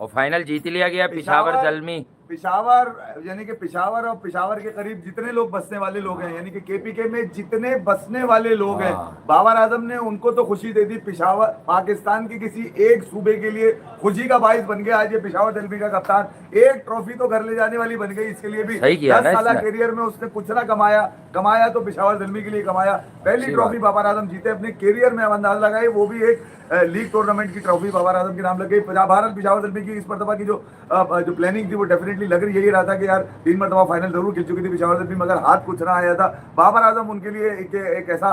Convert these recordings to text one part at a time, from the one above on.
और फाइनल जीत लिया गया पिशावर जलमी। पिशावर यानी कि पिशावर और पिशावर के करीब जितने लोग बसने वाले लोग हैं, यानी कि केपीके में जितने बसने वाले लोग हैं, बाबर आजम ने उनको तो खुशी दे दी। पिशावर पाकिस्तान के किसी एक सूबे के लिए खुशी का बाइस बन गया आज ये पिशावर दलमी का कप्तान। एक ट्रॉफी तो घर ले जाने वाली बन गई। इसके लिए भी 10 साल कैरियर में उसने कुछ ना कमाया तो पिशावर दलमी के लिए कमाया। पहली ट्रॉफी बाबर आजम जीते अपने कैरियर में, अंदाज लगाए, वो भी एक लीग टूर्नामेंट की ट्रॉफी बाबर आजम के नाम लग गई। भारत पिशावर दलमी की इस मरतबा की जो प्लानिंग थी वो डेफिनेटली लग रही यही रहा था कि यार 3 मरतबा फाइनल जरूर खेल चुकी थी पिशावर दलमी, मगर हाथ कुछ ना आया था। बाबर आजम उनके लिए एक ऐसा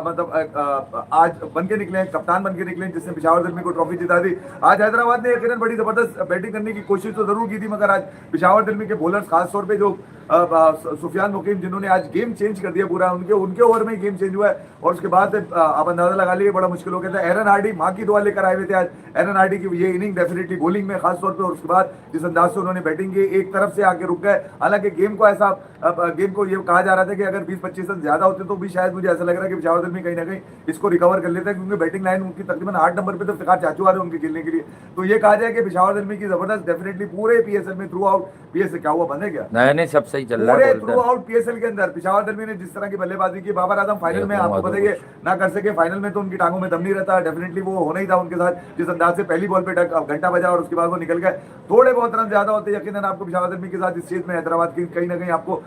मतलब आज बन के निकले, कप्तान बन के निकले जिसने पिशावर दलमी को ट्रॉफी जिता दी। आज हैदराबाद ने यकीनन बड़ी जबरदस्त बैटिंग करने की कोशिश तो जरूर की थी, मगर आज पिशावर दलमी के बॉलर्स खासतौर पर जो सुफियान मुकीम जिन्होंने आज गेम चेंज कर दिया पूरा, उनके ओवर में गेम चेंज हुआ है। और उसके बाद आप अंदाजा लगा लिए बड़ा मुश्किल हो गया था। एरन हार्डी माँ की दुआ लेकर आए हुए थे आज। एरन हार्डी की ये इनिंग डेफिनेटली बॉलिंग में खासतौर पर, और उसके बाद जिस अंदाज से उन्होंने बैटिंग की, एक तरफ से आके रुक गए। हालांकि गेम को ये कहा जा रहा था कि अगर 20-25 रन ज्यादा होते तो भी शायद मुझे ऐसा लग रहा है कि पिशावर दलमी कहीं ना कहीं इसको रिकवर कर लेता है, क्योंकि बैटिंग लाइन उनकी तकरीबन 8 नंबर पे तो फिकार चाचू आ रहे उनके खेलने के लिए। तो ये कहा जाए कि पिशावर दलमी की जबरदस्त डेफिनेटली पूरे पीएसएल में थ्रू आउट, पीएसएल क्या हुआ बंद है क्या? नहीं सब सही चल रहा है। थ्रू आउट पीएसएल के अंदर पिशावर दलमी ने जिस तरह की बल्लेबाजी की, बाबर आजम फाइनल में आपको बताइए ना कर सके। फाइनल में तो उनकी टांगों में दम नहीं रहता, डेफिनेटली वो होना ही था उनके साथ। जिस अंदाज से पहली बॉल पे घंटा बजा और उसके बाद वो निकल गए। थोड़े बहुत रन ज्यादा होते यकीनन आपको पिशावर दलमी के साथ इस चीज में हैदराबाद की कहीं ना कहीं आपको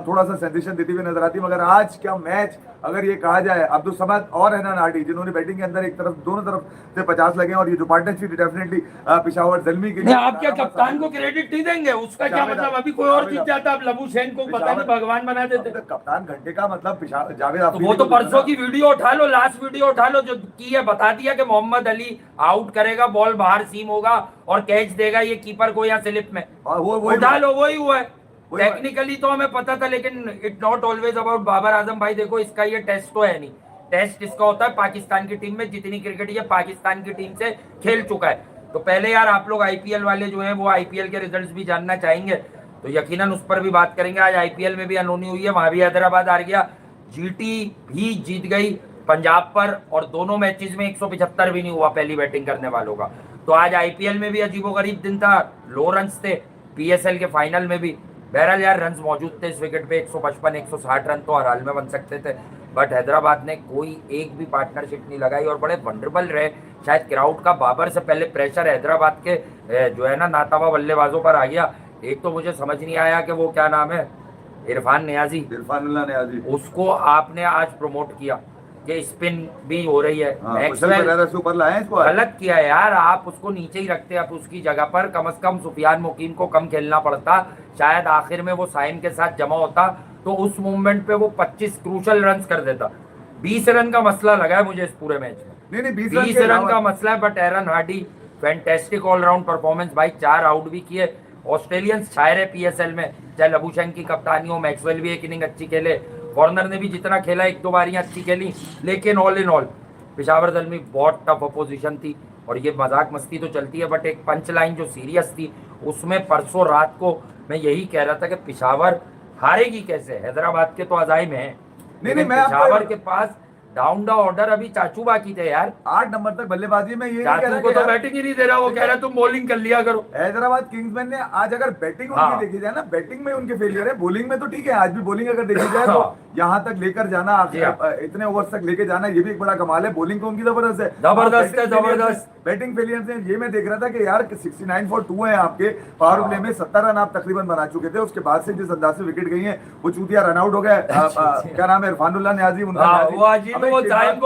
थोड़ा सा सेंसेशन देती हुई नजर आती। मगर आज क्या मैच, अगर ये कहा जाए अब्दुल समद और एरन हार्डी जिन्होंने बैटिंग के अंदर एक तरफ दोनों तरफ से 50 लगे, और ये जो पार्टनरशिप डेफिनेटली पिशावर दलमी के लिए। आप क्या कप्तान को क्रेडिट नहीं देंगे? उसका क्या मतलब? अभी कोई और जीत जाता, अब लबू सेन को पता नहीं भगवान बना देते। कप्तान घंटे का मतलब जावेद तो वो तो परसों की वीडियो उठा लो, लास्ट वीडियो उठा लो जो की है, बता दिया कि मोहम्मद अली आउट करेगा, बॉल बाहर सीम होगा और कैच देगा ये कीपर को या स्लिप में। उठा लो, वही हुआ है। टेक्निकली तो हमें पता था, लेकिन it not always about Babar Azam भाई। देखो इसका ये टेस्ट तो है नहीं, टेस्ट इसका होता है पाकिस्तान की टीम में, जितनी क्रिकेट ये पाकिस्तान की टीम से खेल चुका है। तो पहले यार आप लोग आईपीएल वाले जो हैं वो आईपीएल के रिजल्ट्स भी जानना चाहेंगे, तो यकीनन उस पर भी बात करेंगे। आज आईपीएल में भी अनहोनी हुई है, वहां भी हैदराबाद हार गया, जीटी भी जीत गई पंजाब पर, और दोनों मैचेस में 175 भी नहीं हुआ पहली बैटिंग करने वालों का। तो आज आईपीएल में भी अजीबोगरीब दिन था, लो रन्स थे। पीएसएल के फाइनल में भी बहरहाल यार रन्स मौजूद थे इस विकेट पे, 155-160 रन तो हर हाल में बन सकते थे, बट हैदराबाद ने कोई एक भी पार्टनरशिप नहीं लगाई और बड़े वंडरबल रहे। शायद क्राउड का बाबर से पहले प्रेशर हैदराबाद के जो है ना नाताबा बल्लेबाजों पर आ गया। एक तो मुझे समझ नहीं आया कि वो क्या नाम है, इरफान नियाजी, उसको आपने आज प्रमोट किया कि स्पिन भी हो रही है। गलत किया यार, आप उसको नीचे ही रखते, आप उसकी जगह पर कम से कम सुफियान मुकीम को कम खेलना पड़ता। शायद आखिर में वो साइम के साथ जमा होता तो उस मूवमेंट पे वो 25 क्रूशल रन कर देता। 20 रन का मसला लगा है मुझे इस पूरे मैच में। नहीं 20 रन का मसला है, but Aaron Hardie fantastic allround performance भाई, 4 आउट भी किए। ऑस्ट्रेलियंस शायर है पीएसएल में, चाहे लबूशेन की कप्तानी हो, मैक्सवेल भी एक इनिंग अच्छी खेले, वार्नर ने भी जितना खेला 1-2 बारियां अच्छी खेली, लेकिन ऑल इन ऑल पिशावर दलमी बहुत टफ अपोजिशन थी। और ये मजाक मस्ती तो चलती है, बट एक पंच लाइन जो सीरियस थी उसमें परसों रात को मैं यही कह रहा था कि पिशावर हारेगी कैसे, हैदराबाद के तो अजाइम है, नहीं पिशावर के पास डाउन द ऑर्डर अभी चाचू बाकी थे यार। 8 नंबर तक बल्लेबाजी में ये चाचू को तो बैटिंग ही नहीं दे रहा, वो कह रहा तुम बॉलिंग कर लिया करो। हैदराबाद किंग्समैन ने आज अगर बैटिंग उनकी देखी जाए ना, बैटिंग में उनके फेलियर है, बॉलिंग में तो ठीक है। आज भी बॉलिंग अगर देखी जाए तो यहाँ तक लेकर जाना, इतने ओवर्स तक लेके जाना, ये भी एक बड़ा कमाल है। बॉलिंग तो उनकी जबरदस्त है, जबरदस्त। बैटिंग फेलियर से ये मैं देख रहा था कि यार 69 फॉर 2 है आपके पावर प्ले में, 70 रन आप तकरीबन बना चुके थे। उसके बाद से जिस अंदाज से विकेट गई है, वो चूतिया रन आउट हो गया। क्या नाम है, इरफानुल्लाह नियाजी, वो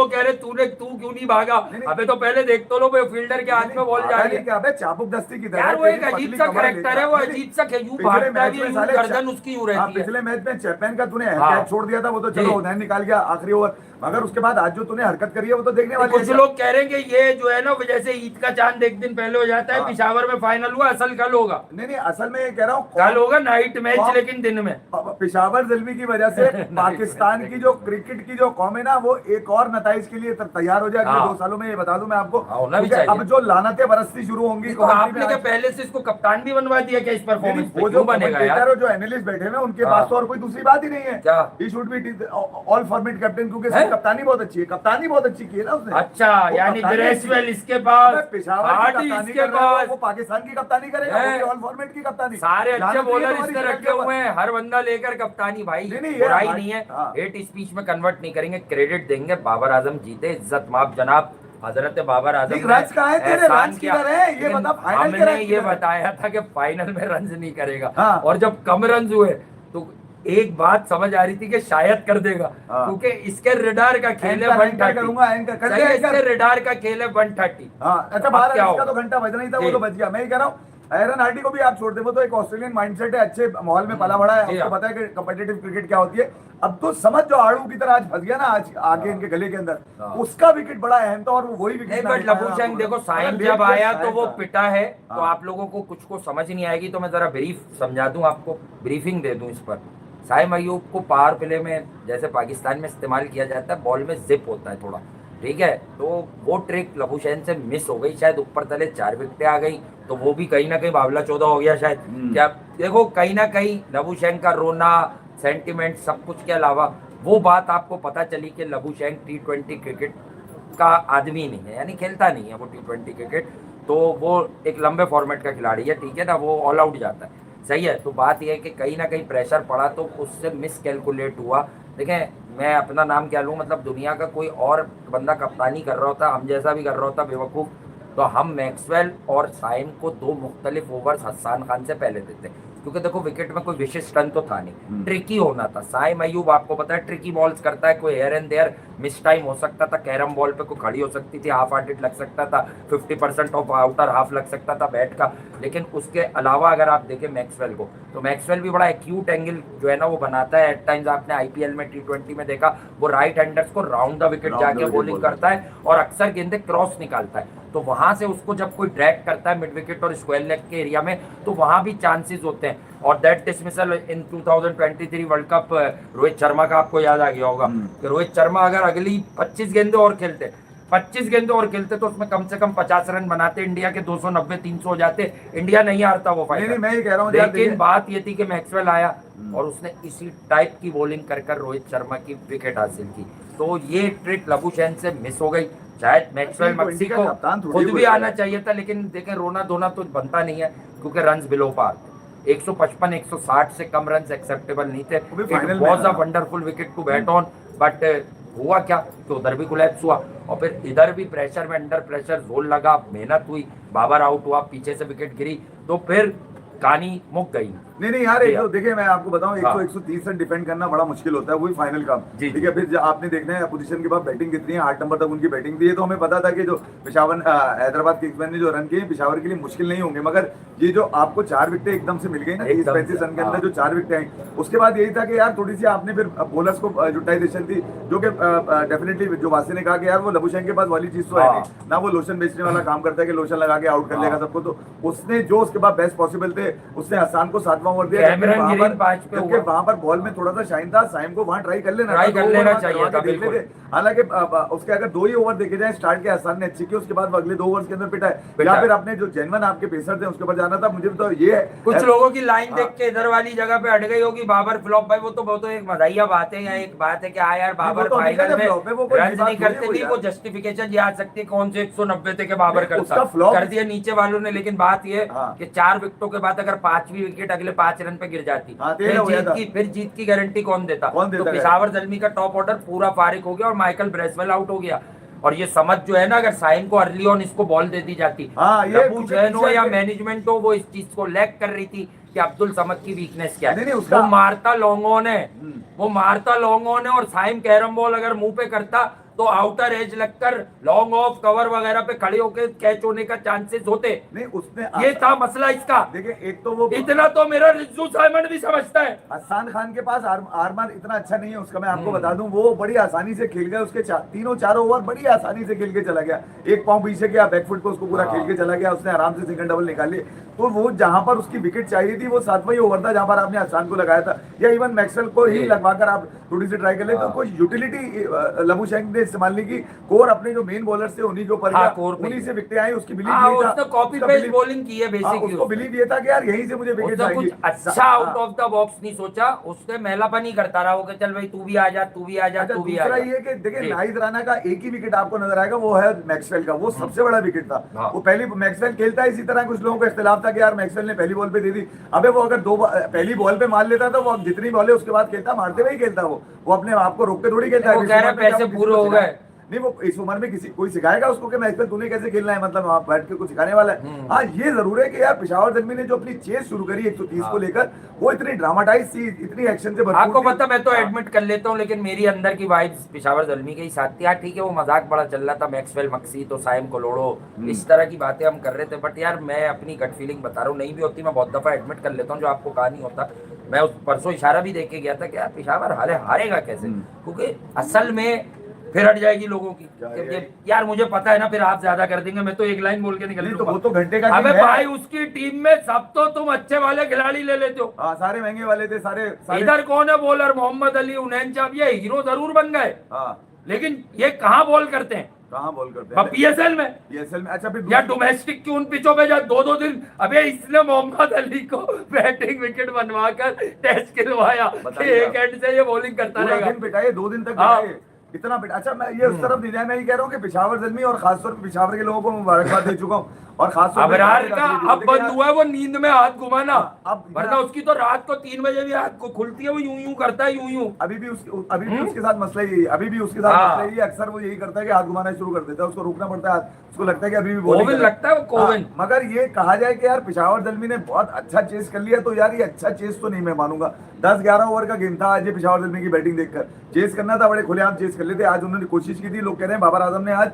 कह रहे तू क्यों नहीं भागा? अबे तो पहले देख तो लो फील्डर के हाथ में बॉल जा रही है। अबे चाबुक दस्ती की तरह, वो एक अजीब सा कैरेक्टर है, वो अजीब सा भागता है, गर्दन उसकी यूं रहती है। पिछले मैच में चैंपियन का तूने कैच छोड़ दिया था, वो तो चलो उधर निकाल गया आखिरी ओवर, मगर उसके बाद आज जो तूने हरकत करी है वो तो देखने वाली है। कुछ लोग कह रहे हैं कि ये जो है ना जैसे ईद का चांद एक दिन पहले हो जाता है, पिशावर में फाइनल हुआ, असल कल होगा। नहीं असल में ये कह रहा हूँ कल होगा नाइट मैच, लेकिन दिन में पिशावर दलमी की वजह से पाकिस्तान की जो क्रिकेट की जो कौम है ना, वो एक और नताइज के लिए तैयार हो जाए अगले 2 सालों में। ये बता दूं मैं आपको, अब जो लानतें बरसती शुरू होंगी। तो आपने क्या पहले से इसको कप्तान भी बनवा दिया क्या इस परफॉर्मेंस पे? वो जो बनेगा यार, जो एनालिस्ट बैठे ना, उनके पास तो और कोई दूसरी बात ही नहीं है। He should be all format captain, क्योंकि कप्तानी बहुत अच्छी है, कप्तानी बहुत अच्छी की है ना उसने। अच्छा, वो यानी कप्तानी ग्रेसवेल अच्छी है। इसके पास, अबे पेशावर की हार्डी कप्तानी इसके कर रहा है, पास, वो पाकिस्तान की कप्तानी करेगा, है। वो भी ऑल फॉर्मेट की कप्तानी। सारे अच्छे जानती है बॉलर तुम्हारी इसने शक्ल रखे के बाद। हुए हैं, हर बंदा लेकर कप्तानी भाई, नहीं, नहीं, ये बुराई हमारी- नहीं है, हाँ। हेट स्पीच में कन्वर्ट नहीं करेंगे, क्रेडिट देंगे। बाबर आजम जीते, इज्जत माफ जनाब हजरत बाबर आजम नहीं, रन्स कहाँ है तेरे? एहसान रन्स किया। किधर है? ये लेकिन बता, फाइनल के हमने रन्स ये किधर है? बताया था कि फाइनल में रन्स नहीं करेगा, हाँ। और जब कम रन्स हुए तो एक बात समझ आ रही थी कि शायद कर देगा, हाँ। क्योंकि इसके रिडार का खेल है एंकर 130। करूंगा, एंकर कर सही दे, है, एंकर। इसके रिडार का खेल है 130। हाँ, अच्छा अब बाहर क्या इसका होगा? तो घंटा बजना ही था, वो जी। तो बच गया। मैं ही कह रहा हूँ, एरन हार्डी को भी आप छोड़ दे, वो तो एक ऑस्ट्रेलियन माइंडसेट है, अच्छे माहौल में पला बड़ा है, जी उसको हाँ। पता है कि कम्पिटिटिव क्रिकेट क्या होती है। अब तो समझ जो आड़ू की तरह आज फंस गया ना, आज आगे इनके गले के अंदर, हाँ। उसका विकेट बड़ा अहम था और वो वही नहीं, विकेट। बट लबूशेंग देखो, साइम जब आया तो वो पिटा है, तो हाँ। आप लोगों को कुछ को समझ नहीं आएगी, तो मैं जरा ब्रीफ समझा दूं आपको, ब्रीफिंग दे दूं इस पर। साइम अयूब को पावर प्ले में जैसे पाकिस्तान में इस्तेमाल किया जाता है, बॉल में जिप होता है थोड़ा, ठीक है, तो वो ट्रिक लबूशेन से मिस हो गई, शायद ऊपर तले 4 विकेटें आ गई, तो वो भी कहीं ना कहीं बावला 14 हो गया शायद। क्या देखो, कहीं ना कहीं लबूशेन का रोना, सेंटिमेंट, सब कुछ के अलावा वो बात आपको पता चली कि लबूशेन T20 क्रिकेट का आदमी नहीं है, यानी खेलता नहीं है वो T20 क्रिकेट, तो वो एक लंबे फॉर्मेट का खिलाड़ी है, ठीक है ना, वो ऑल आउट जाता है, सही है। तो बात यह है कि कहीं ना कहीं प्रेशर पड़ा तो उससे मिस कैलकुलेट हुआ। देखें, मैं अपना नाम क्या लूँ, मतलब दुनिया का कोई और बंदा कप्तानी कर रहा होता, हम जैसा भी कर रहा होता बेवकूफ़, तो हम मैक्सवेल और साइम को 2 मुख्तलिफ ओवर्स हसन खान से पहले देते, क्योंकि देखो विकेट में कोई विशिष्ट रन तो था नहीं, ट्रिकी होना था। साइम अयूब आपको पता है ट्रिकी बॉल्स करता है, कोई here and there mistime हो सकता था, कैरम बॉल पे कोई खड़ी हो सकती थी, हाफ हार्टेड लग सकता था, 50% ऑफ आउटर हाफ लग सकता था बैट का। लेकिन उसके अलावा अगर आप देखें मैक्सवेल को, तो मैक्सवेल भी बड़ा एक्यूट एंगल जो है ना वो बनाता है। एट टाइम्स आपने IPL में T20 में देखा, वो राइट हैंडर्स को राउंड द विकेट जाके बॉलिंग करता है और अक्सर गेंदे क्रॉस निकालता है, तो वहां से उसको जब कोई ड्रैग करता है मिड विकेट और स्क्वायर लेग के एरिया में, तो वहां भी चांसेस होते हैं। और that dismissal in 2023 world cup Rohit Sharma का आपको याद आ गया होगा कि रोहित शर्मा अगर अगली 25 गेंदे और खेलते, 25 गेंदे और खेलते तो उसमें कम से कम 50 रन बनाते, इंडिया के 290-300 हो जाते, इंडिया नहीं हारता वो फाइनल। नहीं, मैं ये कह रहा हूँ, लेकिन बात ये थी कि मैक्सवेल आया और उसने इसी टाइप की बॉलिंग कर रोहित शर्मा की विकेट हासिल की, तो ये ट्रिक लबूशेन से मिस हो गई। शायद मैक्सवेल मक्सी को खुद भी आना चाहिए था, लेकिन देखें रोना धोना तो बनता नहीं है, क्योंकि रन्स बिलो पार, 155-160 से कम रन्स एक्सेप्टेबल नहीं थे। It was a wonderful wicket to bat on, but हुआ क्या कि उधर भी कोलैप्स हुआ और फिर इधर भी प्रेशर में, अंडर प्रेशर जोर लगा, मेहनत हुई, बाबर आउट हुआ, पीछे से विकेट गिरी, तो फिर कहानी मुक गई। नहीं यार, एक तो देखिए मैं आपको बताऊं, 130 रन डिफेंड करना बड़ा मुश्किल होता है, वही फाइनल का, ठीक है। फिर आपने देखना है अपोजिशन के बाद बैटिंग कितनी है, 8 नंबर तक उनकी बैटिंग थी, तो हमें पता था कि जो पेशावर हैदराबाद किंग्समैन ने जो रन किए पेशावर के लिए मुश्किल नहीं होंगे, मगर ये जो आपको 4 विकेटें एकदम से मिल गई ना 35 रन के अंदर, जो 4 विकेटें आई, उसके बाद यही था कि यार थोड़ी सी आपने फिर बोलर्स को यूटिलाइजेशन थी, जो कि डेफिनेटली जो वासी ने कहा कि यार वो लबूशेन के पास वाली चीज तो है नहीं ना, वो लोशन बेचने वाला काम करता है कि लोशन लगा के आउट कर लेगा सबको, तो उसने जो उसके बाद बेस्ट पॉसिबल थे उसने हसन को 7वां ओवर दिया, जबकि वहां पर बॉल में थोड़ा सा शाइन था, साइम को वहां ट्राई कर लेना चाहिए था बिल्कुल। हालांकि उसके अगर 2 ही ओवर देखे जाए स्टार्ट के हसन ने अच्छी की, उसके बाद अगले 2 ओवर्स के अंदर पिटा है, या फिर आपने जो जेन्युइन आपके पेसर थे उसके ऊपर जाना था। मुझे तो ये कुछ लोगों की लाइन देख के इधर वाली जगह पे अट गई होगी, बाबर फ्लॉप भाई, वो तो एक मजाइया बात है, या एक बात है कि यार बाबर फाइनल में रन नहीं करते, नहीं वो जस्टिफिकेशन ये आ सकती है कौन से 190 थे के बाबर करता, कर दिया नीचे वालों ने। लेकिन बात ये कि 4 विकेटों के बाद अगर 5वीं विकेट अगले 5 रन पे गिर जाती, फिर जीत की गारंटी कौन देता? तो पेशावर जल्मी का टॉप ऑर्डर पूरा फारिग हो गया और माइकल ब्रेसवेल आउट हो गया। और ये समझ जो है ना, अगर साइम को अर्ली ऑन इसको बॉल दे दी जाती, हो या मैनेजमेंट हो, वो इस चीज को लैक कर रही थी कि अब्दुल समद की वीकनेस क्या है। वो मारता लॉन्ग ऑन है, वो मारता लॉन्ग ऑन है, और साइम कैरम बॉल अगर मुंह पे करता तो आउटर एज लगकर लॉन्ग ऑफ कवर वगैरह पे खड़े होकर कैच होने का चांसेस होते। नहीं उसने ये था मसला इसका। देखिए एक तो वो इतना तो मेरा रिजू साइमन भी समझता है, हसन खान के पास आर्मर इतना अच्छा नहीं है उसका, मैं आपको बता दूं, वो बड़ी आसानी से खेल गया, उसके तीनों चारों ओवर बड़ी आसानी से खेल के चला गया, एक पांव पीछे गया बैकफुट पे उसको पूरा खेल के चला गया, उसने आराम से सिंगल डबल निकाल लिए। तो वो जहां पर उसकी विकेट चाहिए थी वो 7वां ओवर था जहां पर आपने हसन को लगाया था, या इवन मैक्सवेल को ही लगवाकर आप थोड़ी सी ट्राई कर ले, तो कोई यूटिलिटी लबूशेन ने इस्तेमाल नहीं की। कोर अपने जो मेन बॉलर थे उन्हीं के ऊपर हाँ, गया, कोर पे उन्हीं ही। से विकेटें आई। उसकी बिलीव हाँ, यही था, उसने कॉपी उसका पेस्ट belief- बॉलिंग की है हाँ, बेसिकली। उसको बिलीव ये था कि यार यहीं से मुझे विकेट उसने आएगी। कुछ अच्छा आउट ऑफ द बॉक्स नहीं सोचा, उसने मेलापन ही करता रहा हो कि चल भाई तू भी आ जा, तू भी आ जा, अच्छा, तू भी आ दूसरा जा। ये कि देखिए जी। नाइज राणा का एक ही विकेट आपको नजर आएगा, वो है मैक्सवेल का, वो सबसे बड़ा विकेट था। हाँ। वो पहली मैक्सवेल खेलता है इसी तरह, कुछ लोगों को इख्तिलाफ था कि यार मैक्सवेल ने पहली बॉल पे दे दी। अबे वो अगर पहली बॉल पे मार लेता था, वो अब जितनी बॉलें उसके बाद खेलता, मारते हुए ही खेलता। वो अपने आप को रोक के थोड़ी खेलता है। वो इस कह रहा उम्र में क्या पैसे वो किसी पूरे को हो सिखाए? गए। नहीं, वो इस उम्र में किसी कोई सिखाएगा उसको कि मैक्सवेल तूने कैसे खेलना है, मतलब आप बैठ के कुछ सिखाने वाला है। हाँ, ये जरूर है कि यार पेशावर जलमी ने जो अपनी चेस शुरू करी 130 को लेकर, वो इतनी ड्रामाटाइज थी, इतनी एक्शन से भरपूर आपको थी। पता, मैं तो हाँ। एडमिट कर लेता हूँ, लेकिन मेरी अंदर की वाइब्स पेशावर जल्मी के ही साथ थी। यार ठीक है, वो मजाक बड़ा चल रहा था, मैक्सवेल मक्सी तो साइम कोलोड़ो, इस तरह की बातें हम कर रहे थे। बट यार मैं अपनी गट फीलिंग बता रहा हूँ, नहीं भी होती मैं बहुत दफा एडमिट कर लेता हूँ, जो आपको कहा नहीं होता। मैं उस परसों इशारा भी देख के गया था कि यार पेशावर हारेगा कैसे, क्योंकि असल में फिर हट जाएगी लोगों की। क्योंकि यार मुझे पता है ना, फिर आप ज्यादा कर देंगे, मैं तो एक लाइन बोल के निकल नहीं, तो वो तो घंटे का अबे गेम है। भाई, उसकी टीम में सब तो तुम अच्छे वाले खिलाड़ी ले लेते हो। हाँ, सारे महंगे वाले थे, सारे इधर कौन है बॉलर? मोहम्मद अली, उनैन चाप, ये हीरो जरूर बन गए, हाँ, लेकिन ये कहाँ बॉल करते हैं? कहाँ बॉल करते हैं? पीएसएल में पीएसएल में। अच्छा, फिर या डोमेस्टिक की उन पिचों पे जा 2-2 दिन। अबे इसने मोहम्मद अली को बैटिंग विकेट बनवा कर टेस्ट खिलवाया कि एक एंड से ये बॉलिंग करता पूरा रहेगा। दिन बिठाए, 2 दिन तक हाँ। बिठाए, इतना बिठा। अच्छा, मैं ये उस तरफ नहीं जाए, मैं ये कह रहा हूँ कि पेशावर जल्मी और खासतौर पर पेशावर के लोगों को मुबारकबाद दे चुका हूँ। और खासतौर पर अबरार का अब बंद हुआ है वो नींद में हाथ घुमाना। अब वरना उसकी तो रात को 3 बजे भी हाथ को खुलती है, वो यूं यूं करता है, यूं यूं। अभी भी उसके साथ मसला यही है, अभी भी उसके साथ हाँ। मसला यही है। अक्सर वो यही करता है कि हाथ घुमाना शुरू कर देता है, उसको रोकना पड़ता है हाथ, उसको लगता है कि अभी भी bowling कोविन कर रहा लगता है वो कोविन। हाँ, मगर ये कहा जाए कि यार पेशावर जल्मी ने बहुत अच्छा चेस कर लिया, तो यार ये अच्छा चेस तो नहीं मैं मानूंगा। 10-11 ओवर का गेम था आज ये पेशावर जल्मी की बैटिंग देखकर। चेस करना था, बड़े खुलेआम चेस कर लेते। आज उन्होंने कोशिश की थी, लोग कह रहे हैं बाबर आजम ने आज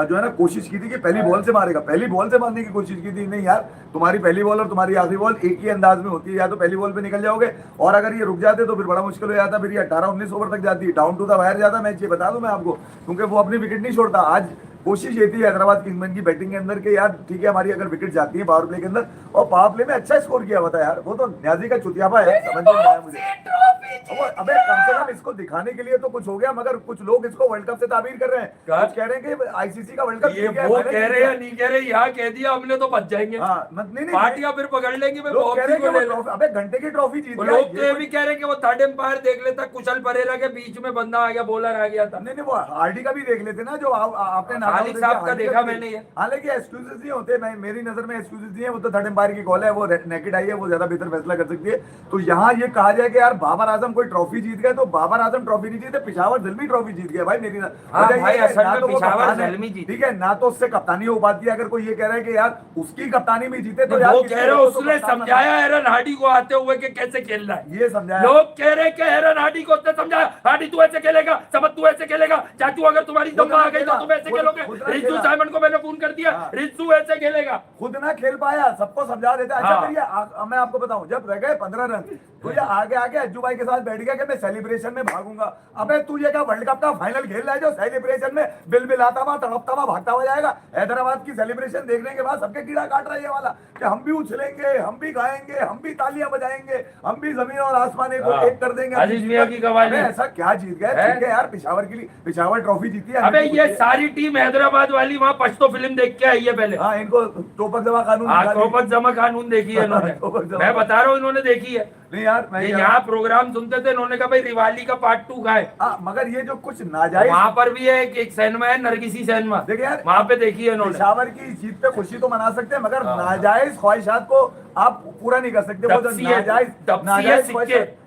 जो है ना कोशिश की थी कि पहली बॉल से मारेगा, पहली बॉल से मारने की कोशिश की थी। नहीं यार, तुम्हारी पहली बॉल और तुम्हारी आखिरी बॉल एक ही अंदाज में होती है, या तो पहली बॉल पे निकल जाओगे, और अगर ये रुक जाते तो फिर बड़ा मुश्किल हो जाता, फिर ये 18-19 ओवर तक जाती, डाउन टू द वायर जाता मैच, ये बता दूं मैं आपको, क्योंकि वो अपनी विकेट नहीं छोड़ता। आज कोशिश ये थी हैदराबाद किंग्समैन की बैटिंग के अंदर कि यार ठीक है, हमारी अगर विकेट जाती है पावर प्ले के अंदर, और पावर प्ले में अच्छा स्कोर किया हुआ था यार, वो तो न्याजी का चुतियापा है, समझ में नहीं आया मुझे। अबे कम से कम इसको दिखाने के लिए तो कुछ हो गया, मगर कुछ लोग इसको वर्ल्ड कप से ताबीर कर रहे हैं, कुछ कह रहे हैं कि आईसीसी का वर्ल्ड कप ये वो कह रहे हैं, नहीं कह रहे, यहाँ कह दिया हमने तो बच जाएंगे। नहीं, पार्टियां फिर पकड़ लेंगी। लोग कह रहे हैं कि वो ट्रॉफी, अबे घंटे की ट्रॉफी जीत गया। लोग तो ये भी कह रहे हैं कि वो थर्ड एम्पायर देख लेता, कुशल परेरा के बीच में बंदा आ गया, बॉलर आ गया था। नहीं, वो हार्डी का भी देख लेते ना, जो आपने खालिद साहब का देखा मैंने ये। हालांकि एक्सक्यूजेस नहीं होते, मैं मेरी नजर में एक्सक्यूजेस नहीं है, वो तो थर्ड एम्पायर की कॉल है, वो नेकेड आई है, वो ज्यादा बेहतर फैसला कर सकती है। तो यहाँ ये कहा जाए कि यार बाबर आजम कोई ट्रॉफी जीत गए, तो बाबर आजम ट्रॉफी नहीं जीते, पेशावर जल्मी ट्रॉफी जीत गया भाई। मेरी भाई, असल में पेशावर जल्मी जीती। ठीक है ना, तो उससे कप्तानी हो पाती है। अगर कोई ये कह रहा है कि यार उसकी कप्तानी में जीते, तो वो कह रहे उसने समझाया एरन हार्डी को आते हुए कि कैसे खेलना है, ये समझाया। लोग कह रहे कि एरन हार्डी को उसने समझाया, हार्डी तू ऐसे खेलेगा, समझ तू ऐसे खेलेगा, चाचू अगर तुम्हारी दम्मा आ गई तो तुम ऐसे खेलोगे। रिजू साइमन को मैंने फोन कर दिया, रिजू ऐसे खेलेगा। खुद ना खेल पाया, सबको समझा देता है। अच्छा, फिर ये मैं आपको बताऊं, जब रह गए 15 रन, तो ये आगे अज्जू भाई के साथ बैठ गया कि मैं सेलिब्रेशन में भागूंगा। अबे तू ये क्या वर्ल्ड कप का फाइनल खेल रहा है जो सेलिब्रेशन में बिलबिलाता हुआ, तड़पता हुआ, भागता हुआ जाएगा? हैदराबाद की सेलिब्रेशन देखने के बाद सबके कीड़ा काट रहा है ये वाला कि हम भी उछलेंगे, हम भी गाएंगे, हम भी तालियां बजाएंगे, हम भी जमीन और आसमान को एक कर देंगे। अजीज मियां की कवाली। ऐसा क्या जीत गए? ठीक है यार, पेशावर के लिए पेशावर ट्रॉफी जीती है। अबे ये सारी टीम हैदराबाद वाली वहाँ पश्तो फिल्म देख के आई है पहले। हाँ, इनको तोपक जमा कानून, तोपक जमा कानून देखी है इन्होंने। मैं बता रहा हूँ इन्होंने देखी है। नहीं यार, मैं यहाँ प्रोग्राम सुनते थे, इन्होंने कहा भाई रिवाली का पार्ट 2 का है। मगर ये जो कुछ नाजायज, वहाँ पर भी है एक सिनेमा है, नरगिसी सिनेमा, देखिए यार, वहाँ पे देखी है इन्होंने। पेशावर की जीत पे खुशी तो मना सकते हैं, मगर नाजायज ख्वाहिशात को आप पूरा नहीं कर सकते। वो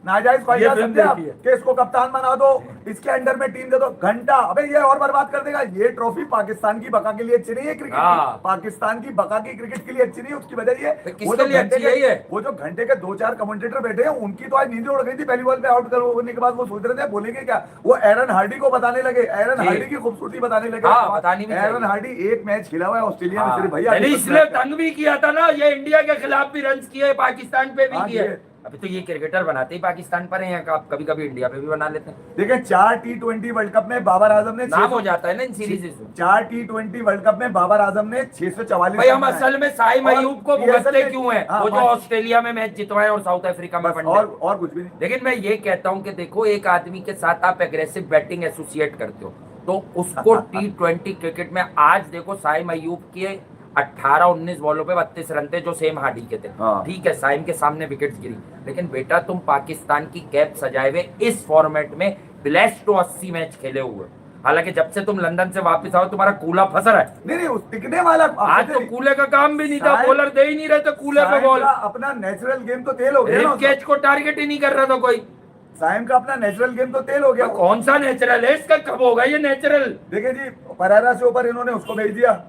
नाजायज ख्वाहिशात समझे आप कि इसको कप्तान बना दो, इसके अंडर में टीम दे दो, घंटा। अबे ये और बर्बाद कर देगा। ये ट्रॉफी पाकिस्तान की बका के लिए अच्छी नहीं है, क्रिकेट की पाकिस्तान की बका की क्रिकेट के लिए अच्छी नहीं है। उसकी वजह ये वो जो घंटे के 2-4 कमेंटेटर बैठे हैं, उनकी तो आज नींद उड़ गई थी पहली बॉल पे आउट करने के बाद। वो सोच रहे थे बोलेंगे क्या, वो एरन हार्डी को बताने लगे, एरन हार्डी की खूबसूरती बताने लगे। एरन हार्डी एक मैच खेला हुआ है ऑस्ट्रेलिया में सिर्फ भैया, इसलिए तंग भी किया था ना, ये इंडिया के खिलाफ भी रन किए, पाकिस्तान पे भी किए। अभी तो ये क्रिकेटर बनाते ही पाकिस्तान पर हैं, कभी कभी इंडिया पे भी बना लेते हैं। देखिए 4 T20 वर्ल्ड कप में बाबर आजम ने नाम हो जाता है ना इन सीरीज से। 4 T20 वर्ल्ड कप में बाबर आजम ने 644। भाई हम असल में साइम अयूब को भुगतते क्यों हैं? वो जो ऑस्ट्रेलिया में मैच जितवाए और साउथ अफ्रीका में और कुछ भी नहीं। लेकिन मैं ये कहता हूँ कि देखो, एक आदमी के साथ आप एग्रेसिव बैटिंग एसोसिएट करते हो, तो उसको T20 क्रिकेट में आज देखो साइम अयूब के 18-19 बॉलों पे 32 रन थे जो सेम हार्डी के थे। हाँ। ठीक है, साइम के सामने विकेट्स गिरी, लेकिन बेटा तुम पाकिस्तान की कैप सजाए हुए इस फॉर्मेट में ब्लेस्ड तो 80 मैच खेले हुए। हालांकि जब से तुम लंदन से वापस आओ तुम्हारा कूला फंस रहा है। नहीं उस टिकने वाला आज तो कूले का काम भी नहीं था, बॉलर दे ही नहीं रहे थे कूले पे बॉल। अपना नेचुरल गेम तो तेल हो गया ना, कैच को टारगेट ही नहीं कर रहा था कोई। साइम का अपना नेचुरल गेम तो तेल हो गया। कौन सा नेचुरल है, इसका कब होगा ये नेचुरल? देखिए जी, परेरा से ऊपर इन्होंने उसको भेज दिया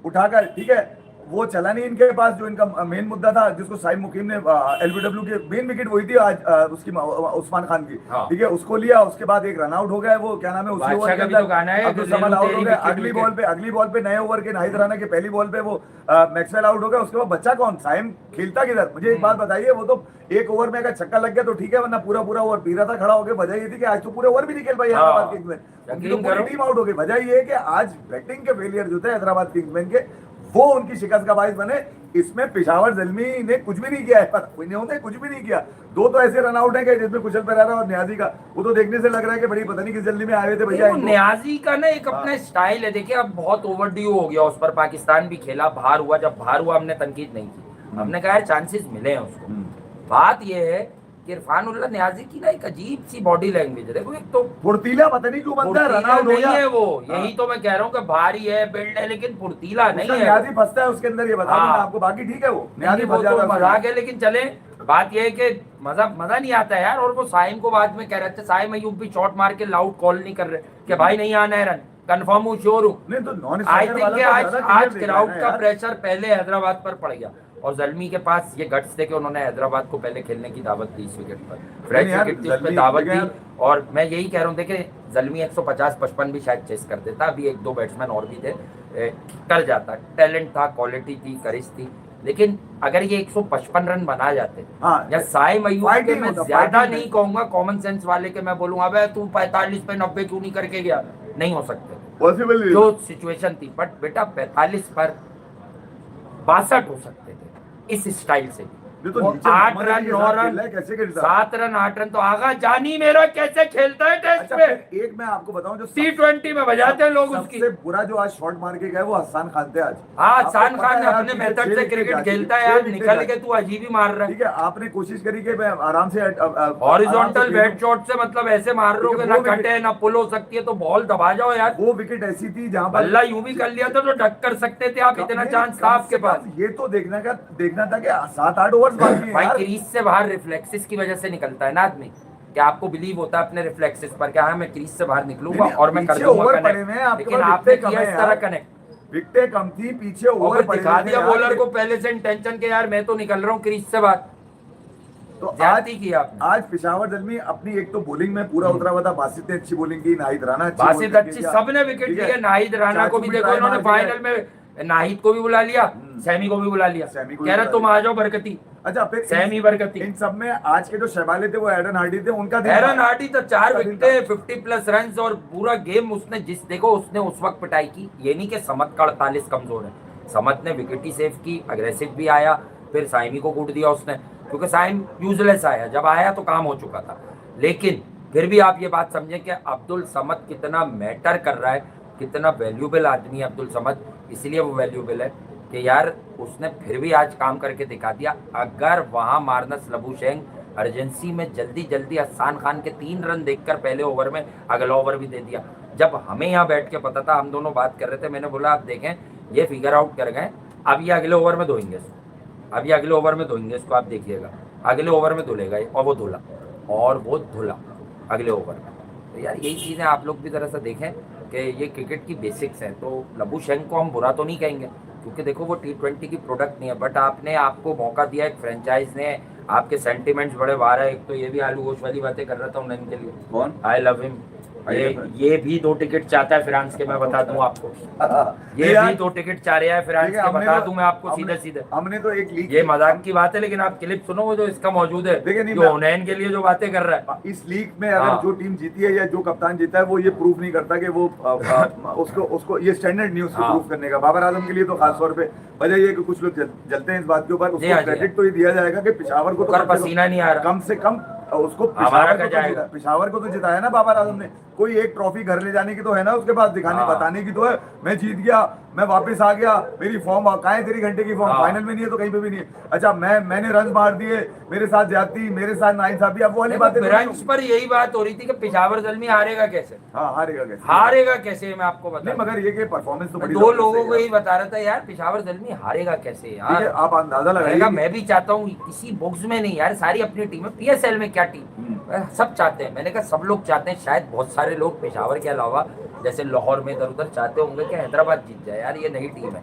उठाकर, ठीक है, वो चला नहीं इनके पास जो इनका मेन मुद्दा था, जिसको साइम मुकीम ने एलबीडब्ल्यू की मेन विकेट वही थी आज उसकी उस्मान खान की, हाँ। ठीक है, उसको लिया। उसके बाद एक रन आउट हो गया, वो क्या नाम है उसी ओवर के अंदर अब्दुल समद आउट हो गया। अगली बॉल पे नए ओवर के नाहिद राणा के पहली बॉल पे वो मैक्सवेल आउट हो गया। उसके बाद बच्चा कौन, साइम खेलता किधर? मुझे एक बात बताइए, वो तो एक ओवर में अगर छक्का लग गया तो ठीक है, वरना पूरा ओवर पी रहा था खड़ा होकर। वजह ये थी कि आज तो पूरे ओवर भी नहीं खेल पाई हैदराबाद किंग्स में, उनकी तो पूरी टीम आउट हो गई। वजह ये है कि आज बैटिंग के फेलियर जो थे हैदराबाद किंग्समैन के, वो उनकी शिकस्त का बाइस बने। इसमें पेशावर ज़ल्मी ने कुछ भी नहीं किया है, इन्होंने कुछ भी नहीं किया। दो तो ऐसे रन आउट है कि जिसमें कुशल पेरेरा और न्याजी का, वो तो देखने से लग रहा है कि बड़ी पता नहीं किस जल्दी में आए हुए थे भैया। न्याजी का ना एक अपना स्टाइल है, देखिए अब बहुत ओवरड्यू हो गया उस पर। पाकिस्तान भी खेला, बाहर हुआ, जब बाहर हुआ हमने तनकीद नहीं की, हमने कहा चांसेस मिले हैं उसको। बात ये है कि इरफान उल्लाह न्याजी की ना एक अजीब सी बॉडी लैंग्वेज है। देखो एक तो फुर्तीला पता नहीं क्यों बनता है, रन आउट हो नहीं गया है वो, यही तो मैं कह रहा हूँ कि भारी है, बिल्ड है, लेकिन फुर्तीला नहीं है। न्याजी फंसता है उसके अंदर, ये बता दूं आपको। बाकी ठीक है, वो न्याजी फंस जाता है, मजाक है। लेकिन चले, बात ये है कि मजा नहीं आता है यार। और वो साइम को बाद में कह रहे थे, साइम अयूब भी शॉट मार के लाउड कॉल नहीं कर रहे कि भाई नहीं आना है रन, कंफर्म हूँ, श्योर हूँ। नहीं तो नॉन आई थिंक आज क्राउड का प्रेशर पहले हैदराबाद पर पड़ गया, और ज़ल्मी के पास ये गट्स थे कि उन्होंने हैदराबाद को पहले खेलने की दावत दी इस विकेट पर, फ्रेश विकेट थी उस पर दावत दी। और मैं यही कह रहा हूँ, देखिए ज़ल्मी 150-55 भी शायद चेस कर देता, अभी एक दो बैट्समैन और भी थे, कर जाता। टैलेंट था, क्वालिटी थी, करिश थी, लेकिन अगर ये 155 रन बना जाते, या साइम अयूब के, मैं ज्यादा नहीं कहूंगा, कॉमन सेंस वाले के मैं बोलूंगा अबे तू 45 पे 90 क्यों नहीं करके गया, नहीं हो सकते पॉसिबल जो सिचुएशन थी। बट बेटा 45 पर 62 हो सकते थे इस स्टाइल से। 8 रन 9 रन 7 रन 8 रन तो आगा जानी मेरा कैसे खेलता है टेस्ट पे। एक मैं आपको बताऊं, जो T20 में बजाते हैं लोग, उसकी सबसे बुरा जो आज शॉट मार के गए वो हसन खान थे आज। हाँ, हसन खान अपने मेथड से क्रिकेट खेलता है यार, निकल के तू अजीब ही मार रहा है। ठीक है, आपने कोशिश करी कि मैं आराम से हॉरिजॉन्टल बैट शॉट से, मतलब ऐसे मार रहे हो ना कटे ना पुल हो सकती है, तो बॉल दबा जाओ यार। वो विकेट ऐसी थी जहां पर अल्लाह यूं भी कर लिया था तो ढक कर सकते थे आप, इतना चांस था आपके पास। ये तो देखना था कि 7-8 ओवर बाकी हैं भाई, यार। क्रीज से बाहर रिफ्लेक्सेस की वजह से निकलता है ना आदमी, क्या आपको बिलीव होता है अपने रिफ्लेक्सेस पर, क्या मैं क्रीज से बाहर निकलूंगा और मैं कर दूंगा कनेक्ट, लेकिन आपने किया इस तरह कनेक्ट। विकेटें कम थी, पीछे ओवर दिखा दिया बॉलर को पहले से इंटेंशन के यार मैं तो निकल रहा हूँ क्रीज से बाहर। तो आज पेशावर ज़ल्मी अपनी एक तो बॉलिंग में पूरा उतरा हुआ था। बासित ने अच्छी बॉलिंग की, नाहिद राणा बासित अच्छी, सबने विकेट लिए। नाहिद राणा को भी देखो इन्होंने फाइनल में, नाहिद को भी बुला लिया, सैमी को भी बुला लिया, कह रहे तुम आ जाओ बरकती। अच्छा, फिर सैमी बरकती। इन सब में आज के जो शहबाले थे वो एडन हार्डी थे, उनका एडन हार्डी तो 4 विकेटें 50+ रन और पूरा गेम उसने उसने उस वक्त पिटाई की। ये नहीं कि समत का 48 कमजोर है, समत ने विकेट ही सेव की, अग्रेसिव भी आया, फिर साइमी को कूट दिया उसने, क्योंकि साइम यूजलेस आया, जब आया तो काम हो चुका था। लेकिन फिर भी आप ये बात समझें कि अब्दुल समद कितना मैटर कर रहा है, कितना वैल्यूबल आदमी है अब्दुल समद। इसलिए वो वैल्यूबल है कि यार उसने फिर भी आज काम करके दिखा दिया। अगर वहाँ मार्नस लबुशेंग अर्जेंसी में जल्दी हसन खान के 3 रन देखकर पहले ओवर में अगला ओवर भी दे दिया, जब हमें यहाँ बैठ के पता था, हम दोनों बात कर रहे थे, मैंने बोला आप देखें ये फिगर आउट कर गए, अब ये अगले ओवर में धोएंगे इसको, अब ये अगले ओवर में धोएंगे इसको, आप देखिएगा अगले ओवर में धुलेगा। और वो धुला अगले ओवर में। तो यार यही चीज़ें आप लोग भी ज़रा सा देखें कि ये क्रिकेट की बेसिक्स हैं। तो लबुशेंग को हम बुरा तो नहीं कहेंगे, क्योंकि देखो वो T20 की प्रोडक्ट नहीं है, बट आपको मौका दिया, एक फ्रेंचाइज ने, आपके सेंटिमेंट्स बड़े बाहर है। एक तो ये भी आलू गोश वाली बातें कर रहा था उन्हें के लिए, कौन आई लव हिम, ये भी 2 टिकट चाहता है फ्रांस के, मैं बता दूं आपको, ये भी 2 टिकट चाह रहा है फ्रांस के, बता दूं मैं आपको सीधे। हमने तो एक लीग, ये मजाक की बात है, लेकिन आप क्लिप सुनो वो जो इसका मौजूद है, जो हुनैन के लिए जो बातें कर रहा है। इस लीग में अगर जो टीम जीती है या जो कप्तान जीता है, वो ये प्रूफ नहीं करता कि वो उसको ये स्टैंडर्ड नहीं उसको प्रूफ करने का। बाबर आजम के लिए तो खास तौर पे वजह ये कि कुछ लोग जलते हैं इस बात के ऊपर, उसको क्रेडिट तो ये दिया जाएगा कि पेशावर को तो पसीना नहीं आ रहा, कम से कम उसको हमारा क्या तो जाएगा? पिशावर को तो जिताया ना बाबर आजम ने। कोई एक ट्रॉफी घर ले जाने की तो है ना उसके पास, दिखाने हाँ। बताने की तो है, मैं जीत गया, मैं वापस आ गया, मेरी फॉर्म कहाँ है तेरी घंटे की फॉर्म, हाँ। फाइनल में नहीं है तो कहीं पे भी नहीं है। अच्छा मैंने रन मार दिए, मेरे साथ ज्यादती, मेरे साथ नाइंसाफी, अब वो वाली बातें थोड़ी ब्रंच होंगी। पर यही बात हो रही थी कि पिशावर ज़ल्मी हारेगा कैसे, हाँ हारेगा कैसे? हारेगा कैसे, मैं आपको बता नहीं मगर ये कि परफॉर्मेंस तो मैं बड़ी 2 जबरदस्त लोगों है को यार। यही बता रहा था यार, पिशावर ज़ल्मी हारेगा कैसे ठीक यार। है, आप अंदाजा मैंने लगाइए कहा कि- मैं भी चाहता हूँ, किसी बुक्स में नहीं यार, सारी अपनी टीम है, पीएसएल में क्या टीम, सब चाहते हैं। मैंने कहा सब लोग चाहते हैं, शायद बहुत सारे लोग पेशावर के अलावा जैसे लाहौर में इधर उधर चाहते होंगे कि हैदराबाद जीत जाए, यार ये नई टीम है।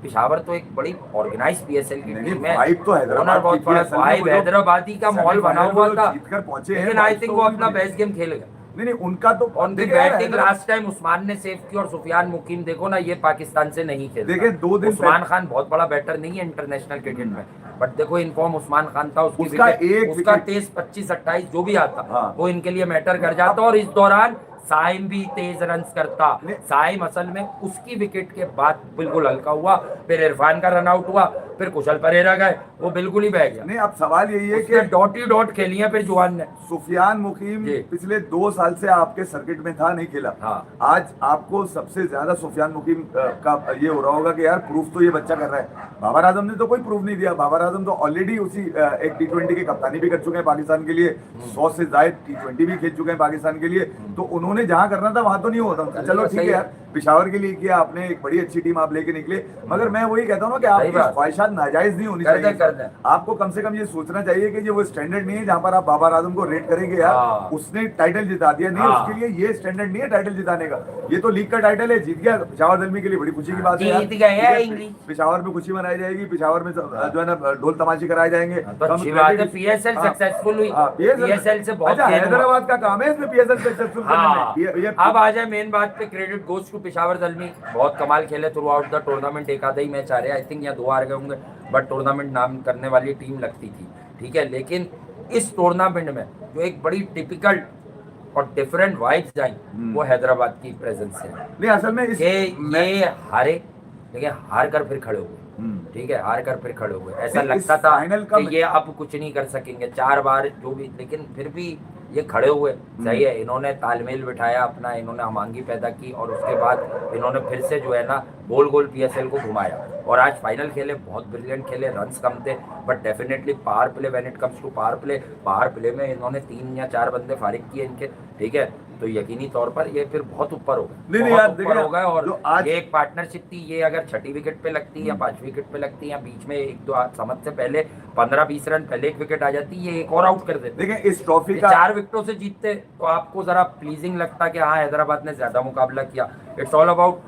पेशावर तो एक बड़ी ऑर्गेनाइज पीएसएल की नहीं, टीम है, वाइब तो हैदराबाद ओनर बहुत की बड़ा, असल में वाइब वो जो हैदराबादी का माहौल बना सेमीफाइनल में हुआ जो था, जीतकर पहुंचे हैं, लेकिन आई वाइब थिंक तो वो उनकी अपना बड़ी- बेस्ट गेम खेलेगा। नहीं उनका तो उनकी देखिए यार, batting Hyderabad- last time Usman ने सेव की और सुफियान मुकीम देखो ना, ये पाकिस्तान से नहीं खेलता। देखिए, 2 दिन उस्मान खान बहुत बड़ा बैटर नहीं है इंटरनेशनल क्रिकेट में, बट देखो इनफॉर्म उस्मान खान था, उसकी उसका विकेट, एक उसका विकेट- तेज 25-28 जो भी आता हाँ। वो इनके लिए मैटर कर जाता, और इस दौरान साइम भी तेज रन्स करता। नहीं। साइम असल में उसकी विकेट के बाद बिल्कुल हल्का हुआ, फिर इरफान का रन आउट हुआ, फिर कुशल परेरा गए, वो बिल्कुल ही बह गया। नहीं अब सवाल यही है उसने कि डॉट ही डॉट खेली है फिर जुआन ने। सुफियान मुकीम जी। पिछले 2 साल से आपके सर्किट में था, नहीं खेला। हाँ। आज आपको सबसे ज्यादा सुफियान मुकीम का ये हो रहा होगा कि यार प्रूफ तो ये बच्चा कर रहा है। बाबर आजम ने तो कोई प्रूफ नहीं दिया। बाबर आजम तो ऑलरेडी उसी एक T20 की कप्तानी भी कर चुके हैं पाकिस्तान के लिए, 100 से ज्यादा T20 भी खेल चुके हैं पाकिस्तान के लिए, तो उन्होंने जहां करना था वहां तो नहीं होता उनका। चलो ठीक है यार, पिशावर के लिए किया आपने, एक बड़ी अच्छी टीम आप लेके निकले, मगर मैं वही कहता हूँ ना कि सही आपकी बात। ख्वाहिशात नाजायज नहीं होनी कर दे, चाहिए। कर दे। आपको कम से कम ये सोचना चाहिए कि ये वो स्टैंडर्ड नहीं है जहां पर आप बाबर आजम को रेट करेंगे यार, हाँ। उसने टाइटल जिता दिया, नहीं हाँ। उसके लिए ये स्टैंडर्ड नहीं है टाइटल जिताने का। ये तो लीग का टाइटल है, जीत गया, पिशावर दलमी के लिए बड़ी खुशी की बात है यार। जीत गए हैं ठीक है, इंग्लिश। पिशावर में खुशी मनाई जाएगी, पिशावर में जो है ना ढोल तमाशे कराए जाएंगे। तो अच्छी बात है, पीएसएल सक्सेसफुल हुई, पीएसएल से बहुत अच्छा, गेन हुआ। हैदराबाद का काम है इसमें पीएसएल सक्सेसफुल हाँ। करने में। ये अब आ जाए मेन बात पे, credit goes to Peshawar Zalmi, बहुत कमाल खेले थ्रू आउट द टूर्नामेंट। एक आधा ही मैच आ रहे, आई थिंक यहाँ 2 हार गए होंगे, बट टूर्नामेंट नाम करने वाली टीम लगती थी, ठीक है। लेकिन इस टूर्नामेंट में जो एक बड़ी टिपिकल और डिफरेंट वाइब्स आई, वो हैदराबाद की प्रेजेंस है। नहीं असल में इस ये हारे, लेकिन हार कर फिर खड़े हुए, ठीक है, हार कर फिर खड़े हुए। ऐसा नहीं, लगता इस था फाइनल का कि ये अब कुछ नहीं कर सकेंगे, 4 बार जो भी, लेकिन फिर भी ये खड़े हुए। सही है, इन्होंने तालमेल बिठाया अपना, इन्होंने हमांगी पैदा की, और उसके बाद इन्होंने फिर से जो है ना गोल गोल पीएसएल को घुमाया, और आज फाइनल खेले, बहुत ब्रिलियंट खेले। रन्स कम थे, but definitely power play, when it comes to power play में इन्होंने 3 या 4 बंदे फारिग किए इनके, ठीक है। तो यकीनी तौर पर ये फिर बहुत ऊपर हो गए, नहीं बहुत यार, ऊपर देखिए, हो गए। और जो आज- ये एक पार्टनरशिप थी, ये अगर 6ठी विकेट पे लगती या 5वीं विकेट पे लगती, या बीच में 1-2 समझ से पहले 15-20 रन पहले एक विकेट आ जाती, ये एक और आउट कर देते। देखिए इस ट्रॉफी ये का 4 विकेटों से जीतते तो आपको जरा प्लीजिंग लगता कि हाँ हैदराबाद ने ज्यादा मुकाबला किया। It's all about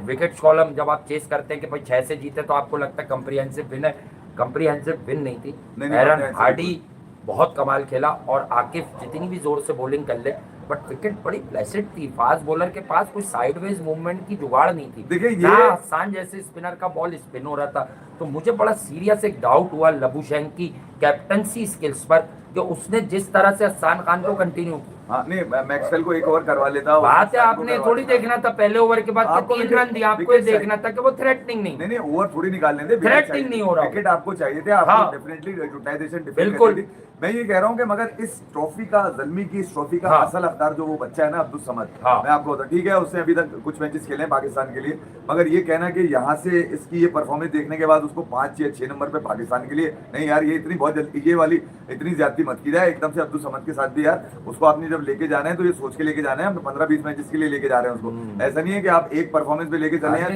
wicket column. जब आप चेस करते हैं कि भाई 6 से जीते तो आपको लगता है कंप्रीहेंसिव विन है, कंप्रीहेंसिव विन नहीं थी। नहीं, एरन comprehensive हार्डी बहुत कमाल खेला, और आकिफ जितनी भी जोर से बॉलिंग कर ले, बट विकेट बड़ी प्लेसेंट थी। फास्ट बॉलर के पास कोई साइडवेज मूवमेंट की जुगाड़ नहीं थी। देखिए, ये- ना हसान जैसे स्पिनर का बॉल स्पिन हो रहा था। तो मुझे बड़ा सीरियस एक डाउट हुआ लबुशेंक की कैप्टनसी स्किल्स पर, कि उसने जिस तरह से हसान खान को कंटिन्यू किया। हाँ नहीं, मैक्सवेल को एक ओवर करवा लेता। बात है, आपने थोड़ी देखना था पहले ओवर के बाद आपको 3 विकेट- रन दिया, आपको ये विकेट देखना था कि वो थ्रेटनिंग नहीं। नहीं ओवर थोड़ी निकालने थे, Threatening नहीं हो रहा। विकेट आपको चाहिए थे, आपको हाँ। डेफिनेटली यूटिलाइजेशन बिल्कुल। मैं ये कह रहा हूँ कि मगर इस ट्रॉफी का, ज़ल्मी की इस ट्रॉफी का हाँ। असल हकदार जो वो बच्चा है ना, अब्दुल समद, हाँ। मैं आपको बता, ठीक है उसने अभी तक कुछ मैचेस खेले हैं पाकिस्तान के लिए, मगर ये कहना कि यहाँ से इसकी ये परफॉर्मेंस देखने के बाद उसको 5 या 6 नंबर पे पाकिस्तान के लिए, नहीं यार ये इतनी बहुत जल्दी, ये वाली इतनी ज्यादती मत की जाए एकदम से। अब्दुल समद के साथ भी यार, उसको आपने जब लेके जाना है तो ये सोच के लेके जाना है, हम 15-20 मैचेस के लिए लेके जा रहे हैं उसको। ऐसा नहीं है कि आप एक परफॉर्मेंस पे लेके चले हैं,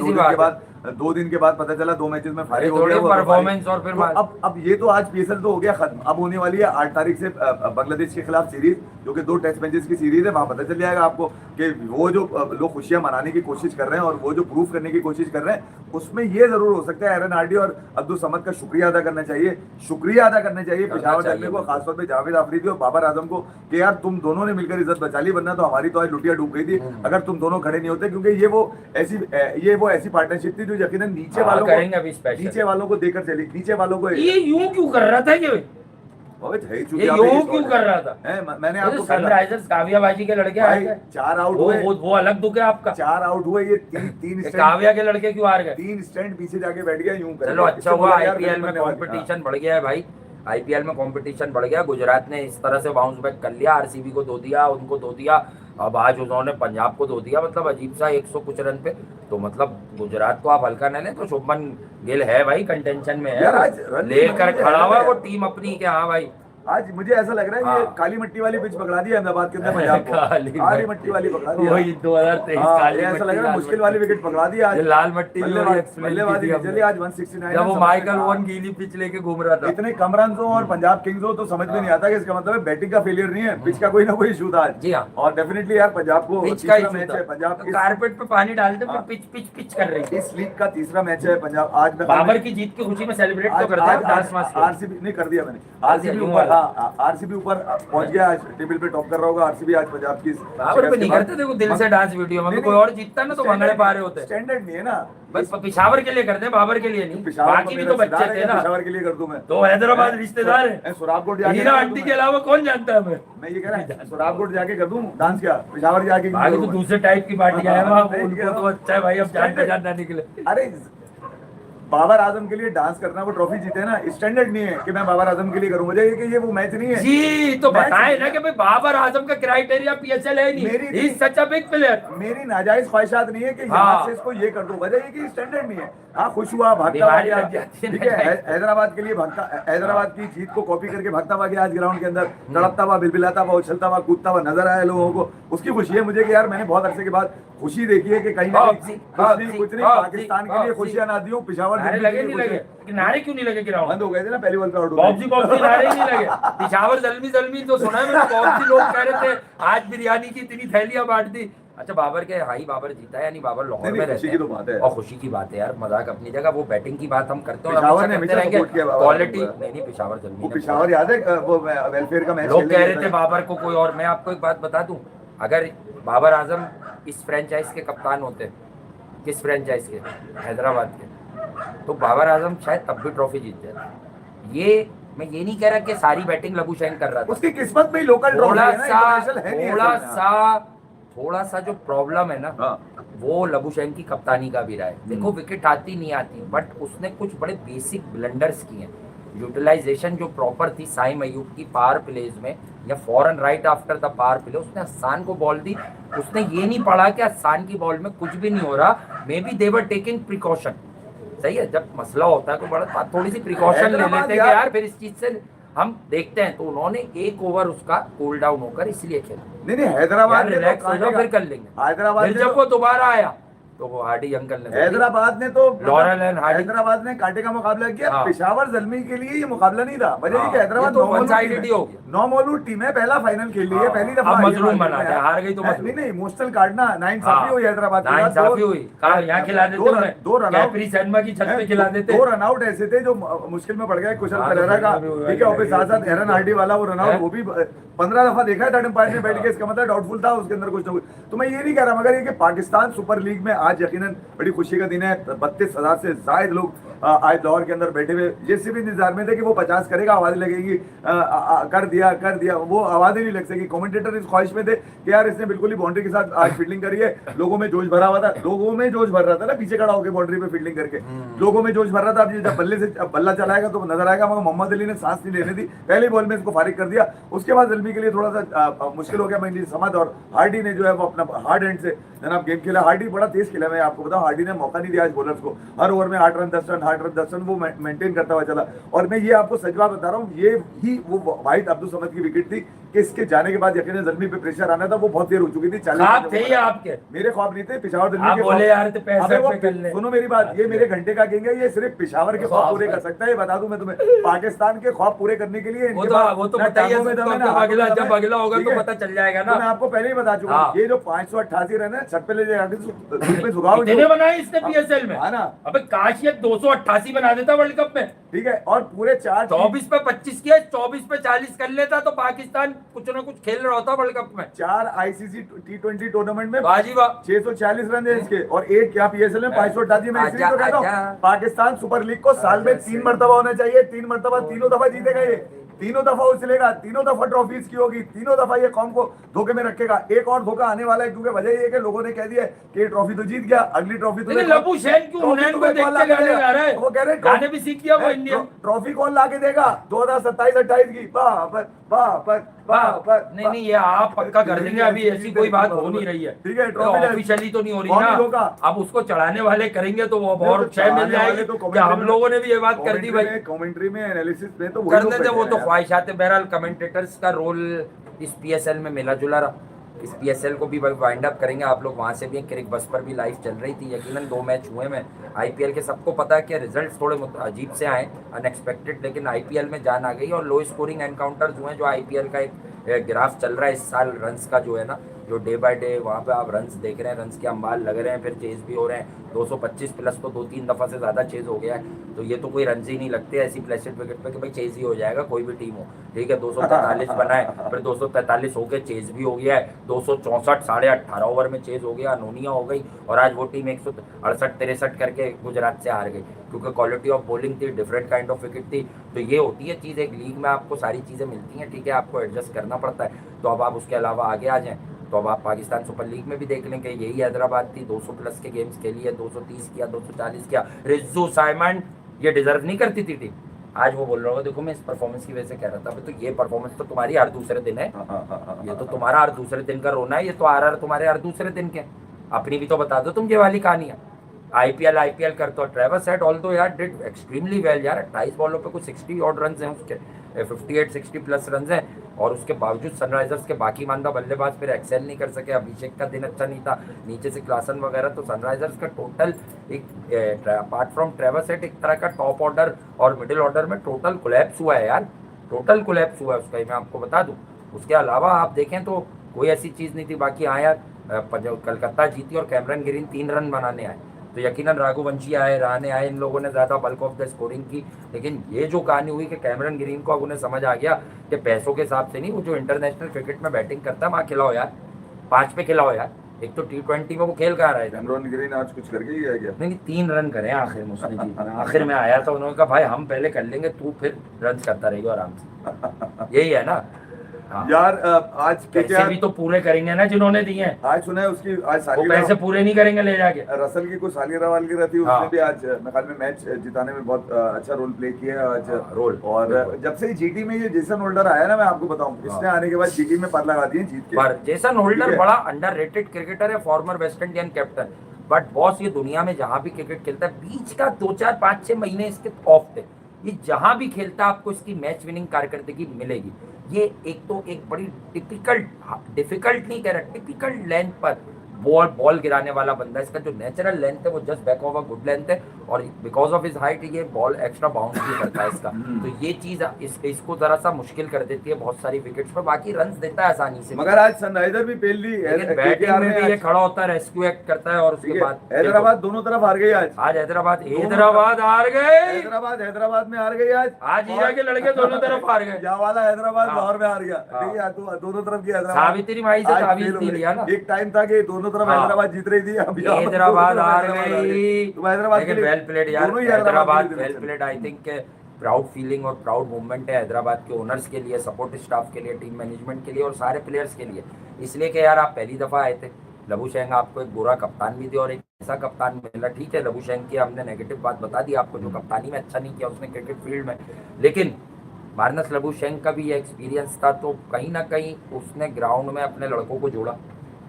2 दिन के बाद पता चला 2 मैचेस में फारिग हो गया परफॉर्मेंस, और फिर तो अब ये तो आज पीएसएल तो हो गया खत्म, अब होने वाली है 8 तारीख से बांग्लादेश के खिलाफ सीरीज, जो कि 2 टेस्ट मैचेस की सीरीज है। वहां पता चल जाएगा आपको कि वो जो लोग खुशियां मनाने की कोशिश कर रहे हैं और वो जो प्रूफ करने की कोशिश कर रहे हैं, उसमें ये जरूर हो सकता है एरन हार्डी और अब्दुल समद का शुक्रिया अदा करना चाहिए, पेशावर दल को, खासतौर पे जावेद आफरीदी और बाबर आजम को, कि यार तुम दोनों ने मिलकर इज्जत बचा ली, वरना तो हमारी तो आज लुटिया डूब गई थी अगर तुम दोनों खड़े नहीं होते। क्योंकि ये वो ऐसी पार्टनरशिप थी जो यकीनन नीचे वालों को देकर चली, नीचे वालों को ये यूं क्यों कर रहा था, ये यूं क्यों कर रहा था? मैंने आपको सनराइजर्स कावियाबाजी के लड़के हार गए, 4 आउट हुए, वो अलग दुख है आपका। 4 आउट हुए, ये 3 काव्या के लड़के क्यों हार गए? 3 स्टैंड पीछे जाके बैठ गया, यूं कर। चलो अच्छा हुआ, आईपीएल में कंपटीशन बढ़ गया है भाई। आईपीएल में कंपटीशन बढ़ गया, गुजरात ने इस तरह से बाउंस बैक कर लिया, आरसीबी को दो दिया, उनको दो दिया, अब आज उन्होंने पंजाब को दो दिया, मतलब अजीब सा 100 कुछ रन पे। तो मतलब गुजरात को आप हल्का न लें, तो शुभमन गिल है भाई कंटेंशन में यार, आज है, रन लेकर भी खड़ा हुआ है। वो टीम अपनी के। हाँ भाई, आज मुझे ऐसा लग रहा है ये हाँ। काली मिट्टी वाली पिच पकड़ा दी अहमदाबाद के अंदर पंजाब को, काली मिट्टी वाली पकड़ा दी। वही 2023 हाँ, काली ये ऐसा मिट्टी, लग रहा है लाल मुश्किल मिट्टी। वाली विकेट पकड़ा दी आज। ये लाल मिट्टी भी बल्लेबाज- explain बल्लेबाजी की थी हमने। चली आज 169 जब वो समझ माइकल में वोन आ- गीली पिच लेके घूम रहा था। इतने कम रन हो और पंजाब किंग्स हो तो समझ में नहीं आता कि इसका मतलब है बैटिंग का फेलियर नहीं है, पिच का कोई ना कोई इशू था आज। जी हाँ। और डेफिनेटली यार पंजाब को पिच का तीसरा इशू मैच था, है पंजाब तो कारपेट पे पानी डालते फिर हाँ। पिच पिच पिच कर रही थी। इस लीग का तीसरा मैच है पंजाब। आज मैं बाबर की जीत की खुशी में सेलिब्रेट तो करते हैं डांस मास्टर। आरसीबी नहीं कर दिया मैंने, आरसीबी यूं ऊपर, वाला। हाँ आरसीबी ऊपर पहुंच गया, आज टेबल पे टॉप कर रहा होगा आरसीबी आज पंजाब की। बाबर पे नहीं करते, देखो दिल से डांस वीडियो में कोई और जीतता ना तो भंगड़े पा रहे होते। स्टैंडर्ड नहीं है ना, बस पिशावर के लिए करते हैं, बाबर के लिए नहीं। पिशावर बाकी भी तो बच्चे थे ना, पिशावर के लिए कर दूं मैं तो हैदराबाद रिश्तेदार है। सुराबकोट जाके हीरा कर आंटी दूं के अलावा कौन जानता है हमें? मैं ये कह रहा हूं सुराबकोट जाके कर दूं डांस, क्या पिशावर जाके क्यों आगे तो करूं मैं? दूसरे टाइप की पार्टी है वहाँ, नहीं, उनको तो अच्छा है भाई, अब जान पहचान ना निकले। अरे बाबर आजम के लिए डांस करना, वो ट्रॉफी जीते ना, स्टैंडर्ड नहीं है कि मैं बाबर आजम के लिए करूं। मुझे ये वो मैच नहीं है जी, तो मैच बताए नहीं ना है। कि भाई बाबर आजम का क्राइटेरिया पीएसएल है नहीं, मेरी- he is such a big player. मेरी नाजायज ख्वाहिशात नहीं है कि हाँ। यहाँ से इसको ये कर दूं, वजह ये कि स्टैंडर्ड नहीं है। हाँ खुश हुआ, भागता बीमारी भागा, लग जाती है ठीक ना। है, हैदराबाद के लिए भागता, हैदराबाद की जीत को कॉपी करके भागता हुआ गया आज ग्राउंड के अंदर, तड़पता हुआ, बिलबिलाता हुआ, उछलता हुआ, कूदता हुआ नजर आया लोगों को। उसकी खुशी है मुझे कि यार मैंने बहुत अरसे के बाद खुशी देखी है कि कहीं ना कहीं कुछ नहीं पाकिस्तान के लिए खुशियां ना दी हूं, पिशावर नारे दिल्ली के लगे लिए नहीं खुशियां- लगे, कि नारे क्यों नहीं लगे ग्राउंड? बंद हो गए थे ना पहली बॉल पे आउट हो बॉब्जी बॉब्जी नारे ही नहीं लगे। पिशावर जल्मी जल्मी तो सुना है मैंने, बॉब्जी लोग कह रहे थे आज बिरयानी की इतनी थैलियां बांट दी। अच्छा बाबर के, हाई बाबर जीता है, यानी बाबर लाहौर में रहते खुशी की तो बात है। हैं और खुशी की बात है यार, मजाक अपनी जगह, वो बैटिंग की बात हम करते हैं और पिशावर हमेशा ने करते हमेशा रहेंगे। support किया बाबर क्वालिटी को। नहीं पिशावर वो जल्मी पिशावर याद है वो वेलफेयर का मैच लोग खेलने कह रहे गया थे था। बाबर को कोई और। मैं आपको एक बात बता दूं, अगर बाबर आजम इस फ्रेंचाइज के कप्तान होते, किस फ्रेंचाइज के, हैदराबाद के, तो बाबर आजम शायद तब भी ट्रॉफी जीत जाता। ये मैं ये नहीं कह रहा कि सारी बैटिंग लबुशैन कर रहा था, उसकी किस्मत में ही लोकल ट्रॉफी थोड़ा है ना, इंटरनेशनल है नहीं थोड़ा ऐसा में। थोड़ा सा जो प्रॉब्लम है ना, हाँ। वो लबुशैन की कप्तानी का भी रहा है। देखो विकेट आती नहीं आती, बट उसने कुछ बड़े बेसिक ब्लंडर्स किए हैं। यूटिलाइजेशन जो प्रॉपर थी साइम अयूब की पावर प्लेज में या फॉरन right after the power play, उसने हसान को बॉल दी, उसने ये नहीं पढ़ा कि हसान की बॉल में कुछ भी नहीं हो रहा, may be they were taking precaution. सही है, जब मसला होता है तो बड़ा थोड़ी सी प्रिकॉशन ले लेते हैं कि यार फिर इस चीज से हम देखते हैं। तो उन्होंने एक ओवर उसका कूल डाउन होकर इसलिए खेला, नहीं हैदराबाद ने रिलैक्स हो जाओ तो फिर कर लेंगे। हैदराबाद फिर ने जब तो- वो दोबारा आया तो वो हार्डी अंकल ने हैदराबाद ने तो लॉरेल एंड हार्डी, हैदराबाद ने कांटे का मुकाबला किया। हाँ। पिशावर जलमी के लिए ये मुकाबला नहीं था, वजह ये कि हाँ, हैदराबाद ये तो one-sided ही हो गया। 9 मौलूद टीम है, पहला फाइनल खेल रही है, हाँ। पहली दफा अब आई है मजलूम मार्केट बना में। दिया, हार गई तो मजलूम। नहीं इमोशनल कार्ड ना, नाइंसाफी हुई हैदराबाद के साथ। नाइंसाफी हुई, कहा यहाँ खिला देते उन्हें, दो रन आउट कैप्री शर्मा की छत पे खिला देते। 2 रन आउट ऐसे थे जो मुश्किल में पड़ गए कुशल हाँ, परेरा का, तो ठीक है, और फिर साथ साथ एरन हार्डी वाला वो रन आउट, है? वो भी 15 दफा देखा है थर्ड एम्पायर ने बैठ के, इसका मतलब डाउटफुल था उसके अंदर कुछ ना कुछ। तो मैं ये नहीं कह रहा, मगर ये कि पाकिस्तान सुपर लीग में आज यकीनन बड़ी खुशी का दिन है। 32,000 से ज्यादा लोग आज लाहौर के अंदर बैठे हुए, जैसे भी इंतजार में थे कि वो 50 करेगा, आवाज लगेगी, कर दिया, वो आवाज ही नहीं लग सकी। कमेंटेटर इस ख्वाहिश में थे कि यार इसने बिल्कुल ही बाउंड्री के साथ आज फील्डिंग करी है, लोगों में जोश भरा हुआ था, लोगों में जोश भर रहा था ना, पीछे खड़ा होकर बाउंड्री पे फील्डिंग करके लोगों में जोश भर रहा था। अब जब बल्ले से बल्ला चलाएगा तो नजर आएगा, मगर मोहम्मद अली ने सांस नहीं लेने दी, पहले बॉल में इसको फारिग कर दिया। उसके बाद जल्दी के लिए थोड़ा सा मुश्किल हो गया मैं समझ, और हार्डी ने जो है वो अपना हार्ड हैंड से जनाब गेम खेला। हार्डी बड़ा तेज खेला, मैं आपको बताऊं, हार्डी ने मौका नहीं दिया आज बॉलर्स को, हर ओवर में 8 रन 10 रन 8 रन 10 रन वो मेंटेन करता हुआ चला। और मैं ये आपको सच बात बता रहा हूँ, ये ही वो वाहिद अब्दुल समद की विकेट थी कि इसके जाने के बाद यकीनन जल्दी पे प्रेशर आना था, वो बहुत देर हो चुकी थी। ख्वाब थे ये आपके? मेरे ख्वाब नहीं थे, पिशावर दिल्ली आप के बोले यार तो पैसे अबे वो पे कर ले। सुनो मेरी बात, ये मेरे घंटे का गेंग है, ये सिर्फ पिशावर के ख्वाब पूरे कर सकता है, ये बता दूं मैं तुम्हें। पाकिस्तान के ख्वाब पूरे करने के लिए वो तो बताइए, जब अगला होगा तो पता चल जाएगा ना। मैं आपको पहले ही बता चुका हूं, ये जो 588 रन है छत पे ले जाके धूप में सुखाओ, इतने बनाए इसने पीएसएल में। हाँ ना, अबे काश ये 288 बना देता वर्ल्ड कप में, ठीक है, और पूरे 24 पे 25 किया, 24 पे 40 कर लेता तो पाकिस्तान कुछ ना कुछ खेल रहा होता वर्ल्ड कप में। 4 आईसीसी T20 टूर्नामेंट में बाजी वाह, 640 रन है इसके, और एक क्या पीएसएल में 588। मैं इसलिए तो कहता हूं पाकिस्तान सुपर लीग को साल में 3 मरतबा होना चाहिए, 3 मरतबा, तीनों दफा जीतेगा ये, तीनों दफा उछलेगा, तीनों दफा ट्रॉफीज की होगी, तीनों दफा ये कौम को धोखे में रखेगा। एक और धोखा आने वाला है, क्योंकि वजह ये है कि लोगों ने कह दिया कि ये ट्रॉफी तो जीत गया, अगली ट्रॉफी लेकिन लबू शेन क्यों हुनैन को देख के गाने गा रहे हैं? वो कह रहे गाने भी सीख लिया वो इंडियन। ट्रॉफी कौन ला के देगा 2027-28 की? नहीं नहीं, ये आप पक्का कर देंगे, अभी ऐसी कोई बात हो नहीं रही है, ठीक है। ऑफिशियली तो नहीं हो रही ना, अब उसको चढ़ाने वाले करेंगे तो वो और शय मिल जाएगी। क्या हम लोगों ने भी ये बात कर दी भाई? कमेंट्री में, एनालिसिस में तो करने दे, वो तो ख्वाहिशात है। बहरहाल कमेंटेटर्स का रोल इस PSL में मिला जुला रहा, इस PSL को भी वाइंड अप करेंगे। आप लोग वहाँ से भी, क्रिक बस पर भी लाइव चल रही थी, यकीनन 2 मैच हुए में IPL के। सबको पता है कि रिजल्ट्स थोड़े अजीब से आए, अनएक्सपेक्टेड, लेकिन IPL में जान आ गई और लो स्कोरिंग एनकाउंटर्स हुए। जो IPL का एक ग्राफ चल रहा है इस साल रन्स का, जो है ना, जो डे बाय डे वहाँ पे आप रन्स देख रहे हैं, रन्स के अंबाल लग रहे हैं, फिर चेज भी हो रहे हैं। 225 प्लस तो 2-3 दफ़ा से ज़्यादा चेज हो गया है, तो ये तो कोई रन्स ही नहीं लगते ऐसी प्लेसेड विकेट पे कि भाई चेज ही हो जाएगा, कोई भी टीम हो। ठीक है, 243 बनाए, फिर 243 हो गए, चेज भी हो गया है, 264 18.5 ओवर में चेज हो गया, अनोनिया हो गई, और आज वो टीम 168-63 करके गुजरात से हार गई, क्योंकि क्वालिटी ऑफ बॉलिंग थी, डिफरेंट काइंड ऑफ विकेट थी। तो ये होती है चीज़, एक लीग में आपको सारी चीज़ें मिलती हैं, ठीक है, आपको एडजस्ट करना पड़ता है। तो अब आप उसके अलावा आगे आ जाएँ तो अब आप पाकिस्तान सुपर लीग में भी देख लें कि यही हैदराबाद थी, 200 प्लस के गेम्स के लिए 230 किया, 240 किया। रिज्जू साइमन ये डिजर्व नहीं करती थी टीम, आज वो बोल रहा होगा देखो मैं इस परफॉर्मेंस की वजह से कह रहा था। तो ये परफॉर्मेंस तो तुम्हारी हर दूसरे दिन है, ये तो तुम्हारा हर दूसरे दिन का रोना है, ये तो RR तुम्हारे हर दूसरे दिन के। अपनी भी तो बता दो तुम ये वाली कहानियाँ। IPL करते हो। ट्रेविस हेड ऑल्दो यार डिड एक्सट्रीमली वेल यार, 28 बॉलों पे कुछ 60 ऑड रन हैं उसके, 58-60 प्लस रन हैं, और उसके बावजूद सनराइजर्स के बाकी मानदा बल्लेबाज फिर एक्सेल नहीं कर सके। अभिषेक का दिन अच्छा नहीं था, नीचे से क्लासन वगैरह, तो सनराइजर्स का टोटल एक अपार्ट फ्रॉम ट्रेविस हेड एक तरह का टॉप ऑर्डर और मिडिल ऑर्डर में टोटल कोलैप्स हुआ है यार, टोटल कोलैप्स हुआ है उसका, मैं आपको बता दूं। उसके अलावा आप देखें तो कोई ऐसी चीज़ नहीं थी। बाकी हाँ यार, कलकत्ता जीती और कैमरन ग्रीन 3 रन बनाने आए, तो यकीनन रघुवंशी आए, रहाणे आए, इन लोगों ने ज़्यादा बल्क ऑफ द स्कोरिंग की। लेकिन ये जो कहानी हुई कि कैमरन ग्रीन को अब उन्हें समझ आ गया कि पैसों के हिसाब से नहीं, वो जो इंटरनेशनल क्रिकेट में बैटिंग करता है वहाँ खिलाओ यार, 5 पे खिलाओ यार। एक तो T20 में वो खेल कहाँ रहा है, कैमरन ग्रीन आज कुछ करके ही गया। नहीं 3 रन करे आखिर में उसने जीतना, आखिर में आया था, उन्होंने कहा भाई हम पहले कर लेंगे, तू फिर रन करता रहेगा आराम से, यही है ना। हाँ। यार आज पैसे भी तो पूरे करेंगे ना जिन्होंने दिए हैं। आज सुना है उसकी आज सालियरा, पैसे पूरे नहीं करेंगे ले जाके। रसल की कुछ सालियरा वालगिरा थी, उसने भी आज मेरे में मैच जिताने में बहुत अच्छा रोल प्ले किया आज रोल। और जब से GT में ये जेसन होल्डर आया ना, मैं आपको बताऊं, इसने आने के बाद GT में पर लगा दिए जीत के। पर जेसन होल्डर बड़ा अंडररेटेड क्रिकेटर है, farmer West Indian captain, but boss ये दुनिया में जहां भी क्रिकेट खेलता है, बीच का 2-4-5-6 महीने इसके ऑफ थे, ये जहां भी खेलता है आपको इसकी मैच विनिंग कारकर्दगी मिलेगी। ये एक बड़ी डिफिकल्ट नहीं कह रहा, टिपिकल लेंथ पर बॉल गिराने वाला बंदा, इसका जो नेचुरल लेंथ है वो just back of a good length है, और बिकॉज ऑफ हिज हाइट ये बॉल एक्स्ट्रा बाउंस भी करता है इसका। तो ये चीज इसको जरा सा मुश्किल कर देती है बहुत सारी विकेट्स पर, बाकी रन देता है आसानी से। मगर आज सनराइजर भी पेल ली, बैटिंग में भी ये खड़ा होता है, रेस्क्यू एक्ट करता है, और उसके बाद हैदराबाद दोनों तरफ हार गई आज हैदराबाद हार गए, हैदराबाद में हार गई आज हीरा के लड़के दोनों तरफ हार गए, यहाँ वाला हैदराबाद लाहौर में हार गया। ठीक है, तो दोनों तरफ की सावित्री माई से ताबीज नहीं लिया ना, एक टाइम था कि दोनों तरफ हैदराबाद जीत रही थी, अभी हैदराबाद हार गई। तो हैदराबाद के वेल प्लेड यार, Hyderabad well played. I think proud feeling और प्राउड मूवमेंट है हैदराबाद के ओनर्स के लिए, सपोर्ट स्टाफ के लिए, टीम मैनेजमेंट के लिए और सारे प्लेयर्स के लिए, इसलिए कि यार आप पहली दफा आए थे। लबू शेंग आपको एक बुरा कप्तान भी दिया और एक ऐसा कप्तान मिला। ठीक है, लबू शेंग की हमने नेगेटिव बात बता दी आपको, जो कप्तानी में अच्छा नहीं किया उसने क्रिकेट फील्ड में, लेकिन मार्नस लबूशेंक का भी ये एक्सपीरियंस था, तो कहीं ना कहीं उसने ग्राउंड में अपने लड़कों को जोड़ा,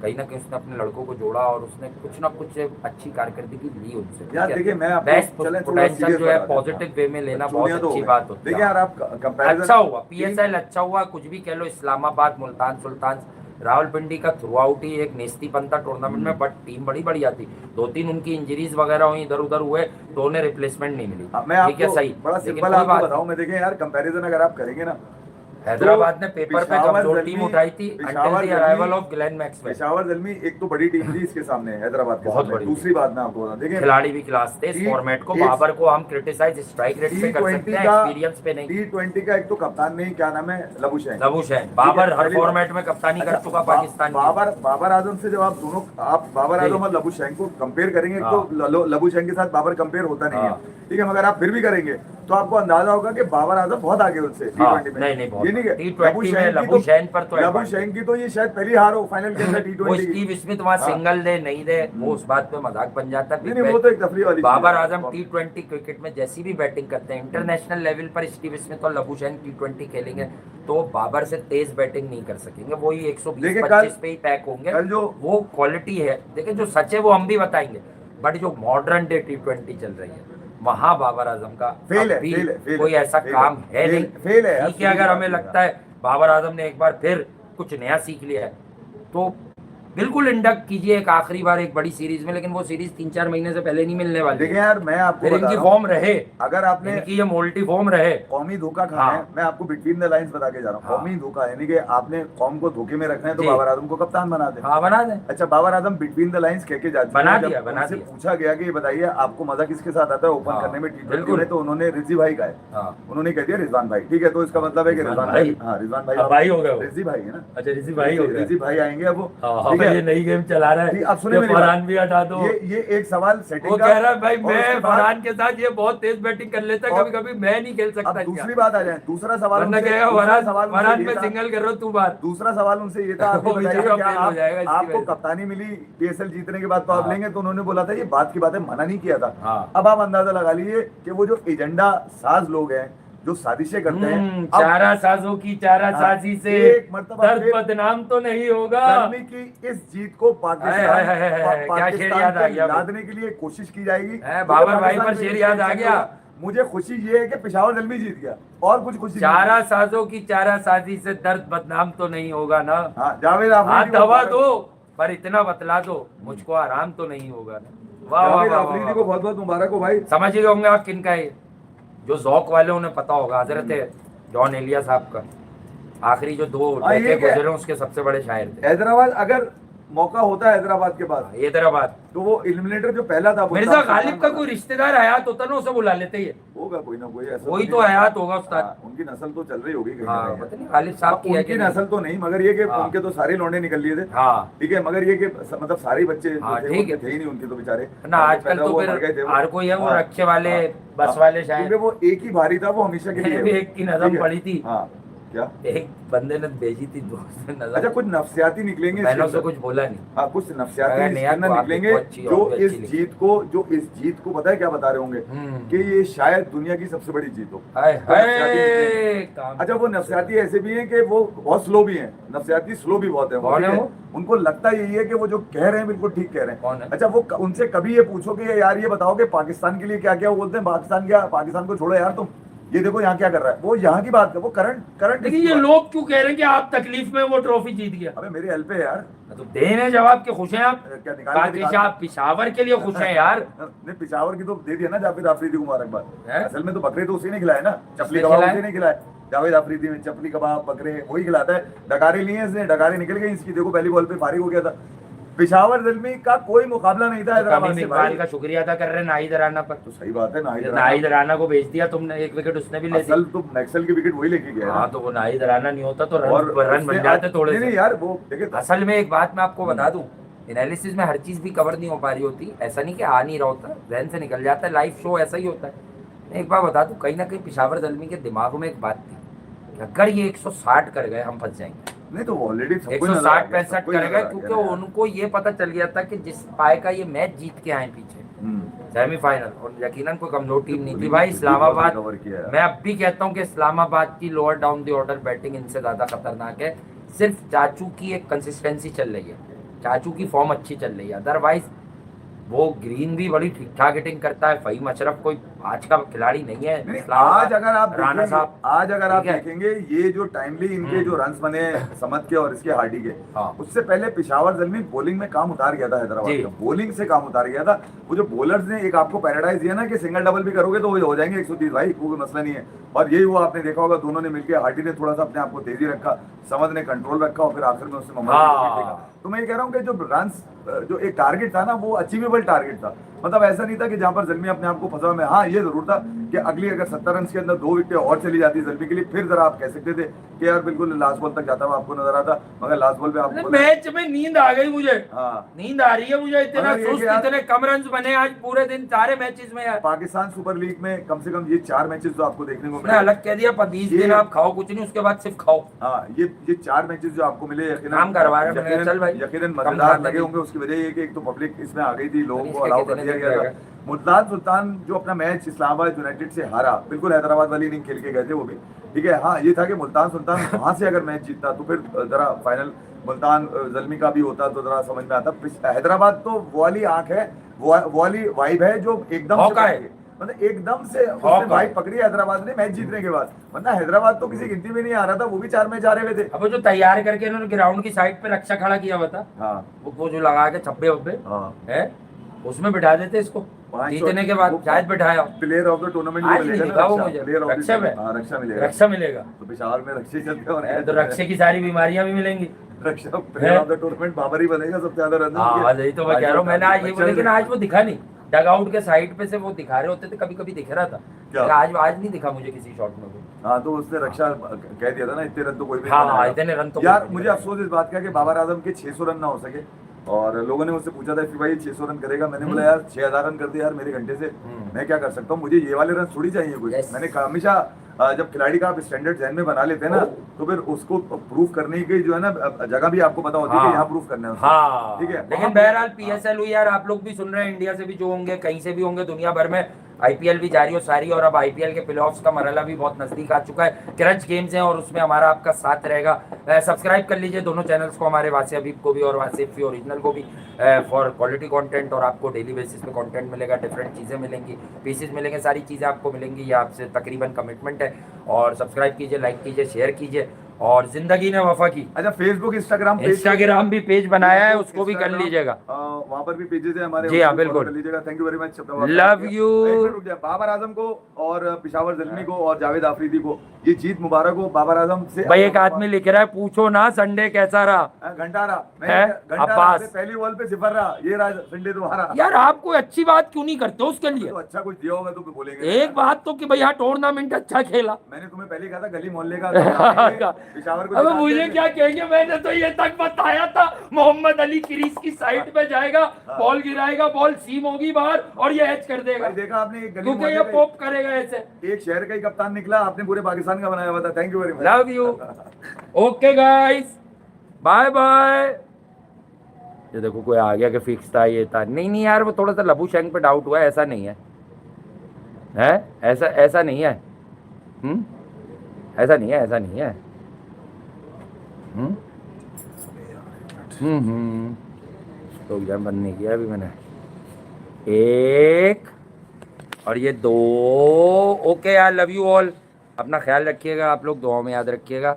कहीं ना कहीं उसने अपने लड़कों को जोड़ा और उसने कुछ ना कुछ अच्छी कारकर्दगी ली उनसे। यार देखिए, मैं बेस्ट पोटेंशियल जो है पॉजिटिव वे में लेना बहुत अच्छी बात होती है। देखिए यार, आप अच्छा हुआ PSL अच्छा हुआ, कुछ भी कह लो, इस्लामाबाद, मुल्तान सुल्तान, रावलपिंडी का थ्रू आउट ही एक नेस्तीपन था टूर्नामेंट में, बट टीम बड़ी बढ़िया थी। 2-3 उनकी इंजरीज वगैरह हुई, इधर उधर हुए, तो उन्हें रिप्लेसमेंट नहीं मिली। मैं आपको बड़ा सिंपल आपको बताऊं, मैं देखें यार, कंपैरिजन अगर आप करेंगे ना, हैदराबाद ने पेपर पे पेशावर कमजोर ज़ल्मी- टीम उठाई थी Peshawar until the Zalmi- arrival of Glenn Maxwell. Peshawar Zalmi एक तो बड़ी टीम थी इसके सामने हैदराबाद के बहुत सामने। बड़ी दूसरी बात मैं आपको बता, देखिए खिलाड़ी भी क्लास थे इस टी- फॉर्मेट को। एक- बाबर को हम क्रिटिसाइज स्ट्राइक रेट पे कर सकते हैं, एक्सपीरियंस पे नहीं। T20 का एक तो कप्तान नहीं, क्या नाम है, लबुशेन। लबुशेन बाबर हर पहली बात। फॉर्मेट में कप्तानी कर अच्छा, चुका पाकिस्तान की। बाबर आजम से जब आप दोनों बाबर जी। आजम और लबुशेन को कंपेयर करेंगे हाँ। तो लबुशेन के साथ बाबर कंपेयर होता नहीं है, हाँ। ठीक है, मगर आप फिर भी करेंगे तो आपको अंदाजा होगा कि बाबर आजम बहुत आगे उनसे हाँ, T20 में। नहीं, बहुत ये नहीं कि T20 में लबुशेन पर तो लबुशेन की तो ये शायद पहली हार हो फाइनल के अंदर वो T20 की। स्टीव स्मिथ वहाँ हाँ। सिंगल दे नहीं दे वो उस बात पे मजाक बन जाता है। नहीं वो तो एक तफरीह वाली चीज़ बाबर है। आजम T20 क्रिकेट में जैसी भी बैटिंग करते हैं, इंटरनेशनल लेवल पर स्टीव स्मिथ और लबुशेन T20 खेलेंगे तो बाबर से तेज बैटिंग नहीं कर सकेंगे, वो ही 120-25 पे ही पैक होंगे। कल जो वो क्वालिटी है, देखिए जो सच है वो हम भी बताएंगे, बट जो मॉडर्न डे T20 चल रही है वहाँ बाबर आजम का फेल है, अभी फेल है, फेल कोई है, ऐसा फेल काम है, है फेल- नहीं। फेल है, ठीक है, अगर हमें लगता है बाबर आजम ने एक बार फिर कुछ नया सीख लिया है तो बिल्कुल इंडक्ट कीजिए एक आखिरी बार एक बड़ी सीरीज में, लेकिन वो सीरीज 3-4 महीने से पहले नहीं मिलने वाली। देखिए यार मैं आपको फिर बता इनकी रहा हूं, फॉर्म रहे, अगर आपने इनकी ये मोल्टी फॉर्म रहे। कौमी धोखा खाना हाँ। है, मैं आपको बिटवीन द लाइंस बता के जा रहा हूँ। हाँ। कौमी धोखा यानी कि आपने कौम को धोखे में रखना है तो जी। बाबर आजम को कप्तान बना दे। हाँ बना दे। अच्छा Babar Azam between the lines कह के जा चुके बना हैं। जब दिया, बना उनसे दिया। पूछा गया कि ये बताइए आपको मजा किसके साथ आता है ओपन हाँ, करने में T20 बिल्कुल। में, तो उन्होंने रिजवी भाई का है, हाँ उन्होंने कह दिया रिजवान भाई। ठीक है, तो इसका मतलब है कि रिजवान रिजवान भाई। भाई, हाँ रिजवान भाई अब भाई हो गए वो। रिजवी भाई है ना। अच्छा ऋषि भाई हो गए। रिजवी भाई आएंगे अब वो, हाँ, ठीक ये है। नई गेम चला रहा ठीक, है, अब सुनिए ये मेरी बात। फरहान भी हटा दो। ये एक सवाल सेटिंग वो का, कह रहा है भाई और मैं उसके बाद- फरहान के साथ ये बहुत तेज बैटिंग कर लेता है, और- कभी कभी मैं नहीं खेल सकता अब क्या? दूसरी बात आ जाए, दूसरा सवाल वरना उनसे- कहेगा दूसरा फरहान सवाल उनसे फरहान ये में था- सिंगल कर रहा हूँ तू बात। दूसरा सवाल उनसे ये था, आप वो बताइए बेचारा क्या फेल हो जाएगा इसकी आपको वजह से। कप्तानी मिली PSL जीतने के बाद तो आप हाँ। लेंगे, तो उन्होंने बोला था ये बात की बात है, मना नहीं किया था। हाँ। अब आप अंदाजा लगा लीजिए कि वो जो एजेंडा साज लोग हैं जो साजिशें करते हैं, अब चारा साजों की चारा साजी से एक मर्तबा दर्द फिर- बदनाम तो नहीं होगा। गर्मी की इस जीत को हाय, हाय, हाय, हाय, क्या शेर याद आ गया को भाई? लादने के लिए कोशिश की जाएगी। है, तो बाबर भाई पाकिस्तान पर में शेर याद आ गया। मुझे खुशी ये है कि पेशावर जल्दी जीत गया और कुछ खुशी नहीं। चारा साजों की चारा साजी से दर्द बदनाम तो नहीं होगा ना। हाँ, जावेद हाथ आफरीदी दबा को- दो पर इतना बतला दो मुझको आराम तो नहीं होगा ना। वाह वाह जावेद वाह, आफरीदी वाह को बहुत बहुत मुबारक हो भाई। समझ गए होंगे आप किनका है, जो जौक वाले उन्हें पता होगा, हजरत जॉन एलिया साहब का आखिरी जो 2 हाँ, ये डेके क्या- गुजरे उसके सबसे बड़े शायर थे। हैदराबाद अगर मौका होता है हैदराबाद के पास हैदराबाद तो वो एलिमिनेटर जो पहला था वो मिर्जा था- गालिब का कोई रिश्तेदार हयात होता ना उसे बुला लेते ही। होगा कोई ना कोई ऐसा वही नहीं। तो हयात होगा उस्ताद। हाँ, उनकी नस्ल तो चल रही होगी कहीं ना हाँ कहीं। पता नहीं गालिब साहब की है उनकी कि नहीं। नस्ल तो नहीं, मगर ये कि हाँ। उनके तो सारे लौंडे निकल लिए थे। हाँ ठीक है, मगर ये कि मतलब सारे बच्चे जो हाँ, थे, ठीक है। उनके थे ही नहीं, उनके तो बेचारे ना आजकल पैदा तो हुआ, मर गए थे फिर वो। हर कोई है वो हाँ, रक्षे वाले हाँ, बस हाँ, वाले क्योंकि शायद। वो एक ही भारी था, वो हमेशा के लिए मैंने भी है। एक की नज़म ठीक है? पढ़ी थी। हाँ क्या? एक बंदे ने भेजी थी दोस्त ने नज़म। अच्छा, कुछ नफ्सियाती निकलेंगे इसके मैंने उसे अंदर। कुछ बोला नहीं। हाँ, कुछ अगर नफ्सियाती नहीं यार, इसके अंदर तो आप निकलेंगे बहुत अच्छी जो और भी इस अच्छी जीत को पता है क्या बता रहे होंगे हम्म। कि ये शायद दुनिया की सबसे बड़ी जीत हो। हाय तो नफ्सियाती हाय निकलेंगे। काम अच्छा, वो नफ्सियाती ऐसे भी हैं कि वो बहुत स्लो भी हैं, नफ्सियाती स्लो भी बहुत है। कौन है ठीक वो? उनको लगता यही है कि वो जो कह रहे हैं बिल्कुल ठीक कह रहे कौन हैं। है? अच्छा, वो उनसे कभी ये पूछो कि यार ये बताओ कि पाकिस्तान के लिए क्या क्या, वो बोलते हैं पाकिस्तान को छोड़ो यार, तुम ये देखो यहाँ क्या कर रहा है। वो यहाँ की बात है, वो करंट लेकिन ये लोग क्यों कह रहे हैं कि आप तकलीफ में वो ट्रॉफी जीत गया? अबे मेरे हेल्प है यार। तो देने जवाब के खुश हैं आप? क्या निकाल के दिखा- पिशावर के लिए खुश हैं यार। नहीं, पिशावर की तो दे दिया ना जावेद आफरीदी को मुबारकबाद। है? असल में तो बकरे तो उसी ने खिलाए ना, चपली किसने कबाब खिलाए? उसी ने खिलाए। जावेद आफरीदी में चपली कबाब बकरे वही खिलाता है। डकारे लिए इसने, डकारे निकल गई इसकी, देखो पहली बॉल पे फारिग हो गया था। पेशावर जल्मी का कोई मुकाबला नहीं था हैदराबाद तमीम से इकबाल भाई। का शुक्रिया अदा कर रहे हैं नाहिद राना पर। तो सही बात है, नाहिद राना को भेज दिया तुमने, एक विकेट उसने भी ले ली। असल तो मैक्सवेल की विकेट वही लेके गया है हाँ ना। तो वो नाहिद राना नहीं होता तो और रन बन उसने जाते आज- थोड़े नहीं, से। नहीं यार, वो देखिए असल में एक बात मैं आपको बता दूं, एनालिसिस में हर चीज भी कवर नहीं हो पा रही होती। ऐसा नहीं कि आ नहीं रहा होता, जहन से निकल जाता है। लाइव शो ऐसा ही होता है। मैं एक बार बता दूं, कहीं ना कहीं पेशावर ज़ल्मी के दिमाग में एक बात थी कि अगर ये 160 कर गए हम फंस जाएंगे। नहीं तो ऑलरेडी 160-65 कर गए क्योंकि उनको ये पता चल गया था कि जिस पाए का ये मैच जीत के आए पीछे सेमीफाइनल, और यकीनन कोई कमजोर टीम नहीं थी भाई। इस्लामाबाद, मैं अब भी कहता हूँ कि इस्लामाबाद की lower down the order batting इनसे ज्यादा खतरनाक है। सिर्फ चाचू की एक कंसिस्टेंसी चल रही है, चाचू की फॉर्म अच्छी चल रही है, अदरवाइज वो ग्रीन भी बड़ी ठीक ठाक हिटिंग करता है। फहीम अशरफ कोई आज का खिलाड़ी नहीं है। नहीं, इस्लामाबाद, आज अगर आप राणा देखेंगे, साहब, आज अगर आप ठीक है? देखेंगे ये जो टाइमली इनके जो रन्स बने समत के और इसके हार्डी के, हाँ। उससे पहले पिशावर जल्मी बॉलिंग में काम उतार गया था हैदराबाद जी। का, बॉलिंग से काम उतार गया था। वो जो बॉलर्स ने एक आपको पैराडाइज दिया ना कि सिंगल डबल भी करोगे तो वो हो जाएंगे 130 भाई, कोई मसला नहीं है। और यही हुआ, आपने देखा होगा दोनों ने मिलकर, हार्डी ने थोड़ा सा अपने आप को तेजी रखा, समद ने कंट्रोल रखा और फिर आखिर में उसने मोहम्मद हाँ। को विकेट देखा। तो मैं ये कह रहा हूँ कि जो रन्स जो एक टारगेट था ना वो अचीवेबल टारगेट था। मतलब ऐसा नहीं था कि जहां पर जल्मी अपने आप को फंसा में, हाँ ये जरूर था कि अगली अगर 70 रन के अंदर 2 विकेटें और चली जाती जल्मी के लिए, फिर जरा आप कह सकते थे कि यार बिल्कुल लास्ट बॉल तक जाता हुआ आपको नजर आता, मगर लास्ट बॉल पे आपको मैच में नींद आ गई मुझे। हाँ। नींद आ रही है मुझे, इतना मगर ये सुस्त, कि यार- इतने कम रन बने आज पूरे दिन सारे मैचेस में यार। पाकिस्तान सुपर लीग में कम से कम ये 4 मैचेस जो आपको देखने को उसने मिले, अलग कह दिया 20 दिन आप खाओ कुछ नहीं, उसके बाद सिर्फ खाओ। हाँ ये 4 मैचेस जो आपको मिले यकीनन काम करवा रहे हैं, मैंने चल भाई, यकीनन कम मजेदार खाते लगे नहीं। होंगे। उसकी वजह ये कि एक तो पब्लिक इसमें आ गई थी, लोगों को इसके अलाउ कर कितने दिया दिन गया था। रहेगा? मुल्तान सुल्तान जो अपना मैच इस्लामाबाद यूनाइटेड से हारा, बिल्कुल हैदराबाद वाली इनिंग खेल के गए थे वो भी, ठीक है। हाँ ये था कि मुल्तान सुल्तान वहां से अगर मैच जीतता तो फिर जरा फाइनल मुल्तान जल्मी का भी होता तो जरा समझ में आता। हैदराबाद तो वो वाली आंख है, वो वाली वाइब है जो एकदम मौका से है। मतलब एकदम से उसने वाइब पकड़ी हैदराबाद ने मैच जीतने के बाद, वरना हैदराबाद तो किसी गिनती में नहीं आ रहा था, वो भी 4 मैच आ रहे हुए थे। अब वो जो तैयार करके इन्होंने ग्राउंड की साइड पे रक्षा खड़ा किया हुआ था, हाँ वो जो लगा के छब्बे वब्बे हाँ है, उसमें बिठा देते इसको 500 जीतने के बाद, शायद बिठाया। प्लेयर ऑफ द टूर्नामेंट आज नहीं दिखा वो मुझे। रक्षा में? रक्षा मिलेगा, रक्षा मिलेगा तो पिशावर में रक्षे चलते हैं और तो रक्षे की सारी बीमारियां भी मिलेंगी। रक्षा player of the tournament Babar ही बनेगा सबसे ज्यादा रन। हाँ यही तो मैं कह रहा हूँ, मैंने आज ये, लेकिन आज वो दिखा नहीं, डग आउट के साइड पे से वो दिखा रहे होते थे, कभी कभी दिख रहा था, आज नहीं दिखा मुझे किसी शॉट में वो। हाँ तो उसने रक्षा कह दिया था ना, इतने रन तो कोई भी हाँ इतने रन तो यार। मुझे अफसोस इस बात का कि बाबर आजम के 600 रन ना हो सके, और लोगों ने मुझसे पूछा था कि भाई 600 रन करेगा, मैंने बोला यार 6000 रन कर दिया यार मेरे घंटे से, मैं क्या कर सकता हूँ, मुझे ये वाले रन थोड़ी चाहिए कोई। मैंने हमेशा जब खिलाड़ी का आप स्टैंडर्ड जहन में बना लेते हैं ना, तो फिर उसको प्रूफ करने की जो है ना जगह भी आपको पता होती है कि यहाँ प्रूफ करना है। हाँ ठीक है, लेकिन बहरहाल PSL हुई यार, आप लोग भी सुन रहे हैं, इंडिया से भी जो होंगे, कहीं से भी होंगे दुनिया भर में, IPL भी जारी हो सारी, और अब IPL के प्लेऑफ्स का मरहला भी बहुत नजदीक आ चुका है। क्रंच गेम्स हैं और उसमें हमारा आपका साथ रहेगा। सब्सक्राइब कर लीजिए दोनों चैनल्स को, हमारे वासे हबीब को भी और वासे फी ओरिजिनल को भी, फॉर क्वालिटी कंटेंट, और आपको डेली बेसिस पे कंटेंट मिलेगा, डिफरेंट चीज़ें मिलेंगी, पीसेस मिलेंगे, सारी चीज़ें आपको मिलेंगी, ये आपसे तकरीबन कमिटमेंट है। और सब्सक्राइब कीजिए, लाइक कीजिए, शेयर कीजिए, और जिंदगी ने वफा की। अच्छा फेसबुक इंस्टाग्राम भी पेज बनाया है, उसको भी कर लीजिएगा, वहाँ पर भी पेजेस है हमारे, जी हाँ बिल्कुल, कर लीजिएगा। Thank you very much, love you. Babar Azam को और पिशावर जल्मी को और जावेद आफरीदी को ये जीत मुबारक हो। बाबर आजम से भाई एक आदमी लिख रहा है, पूछो ना संडे कैसा रहा, घंटा रहा, अब्बास पहली बॉल पे 0 रहा, ये रहा संडे तुम्हारा। यार आप कोई अच्छी बात क्यों नहीं करते उसके लिए? तो अच्छा कुछ दिया होगा तो बोलेंगे। एक बात तो कि भाई हाँ टूर्नामेंट अच्छा खेला, मैंने तुम्हें पहले कहा था गली मोहल्ले का पिशावर को। अब मुझे क्या कहेंगे, मैंने तो ये तक बताया था मोहम्मद अली क्रीज की साइड पे जाएगा, बॉल गिराएगा, बॉल सीम होगी बाहर और ये एच कर देगा। देखा आपने, क्योंकि ये पॉप करेगा ऐसे। एक शहर का ही कप्तान निकला, आपने पूरे पाकिस्तान का बनाया हुआ था। Thank you very much, love you. Okay guys, bye bye. ये देखो कोई आ गया कि फिक्स था, ये था नहीं यार, वो थोड़ा सा लबू शेंग पे डाउट हुआ है, ऐसा नहीं है, ऐसा नहीं है, ऐसा नहीं है, ऐसा नहीं है। तो एग्जाम बंद नहीं किया अभी मैंने, 1 और ये 2। ओके यार, लव यू ऑल, अपना ख्याल रखिएगा, आप लोग दुआओं में याद रखिएगा।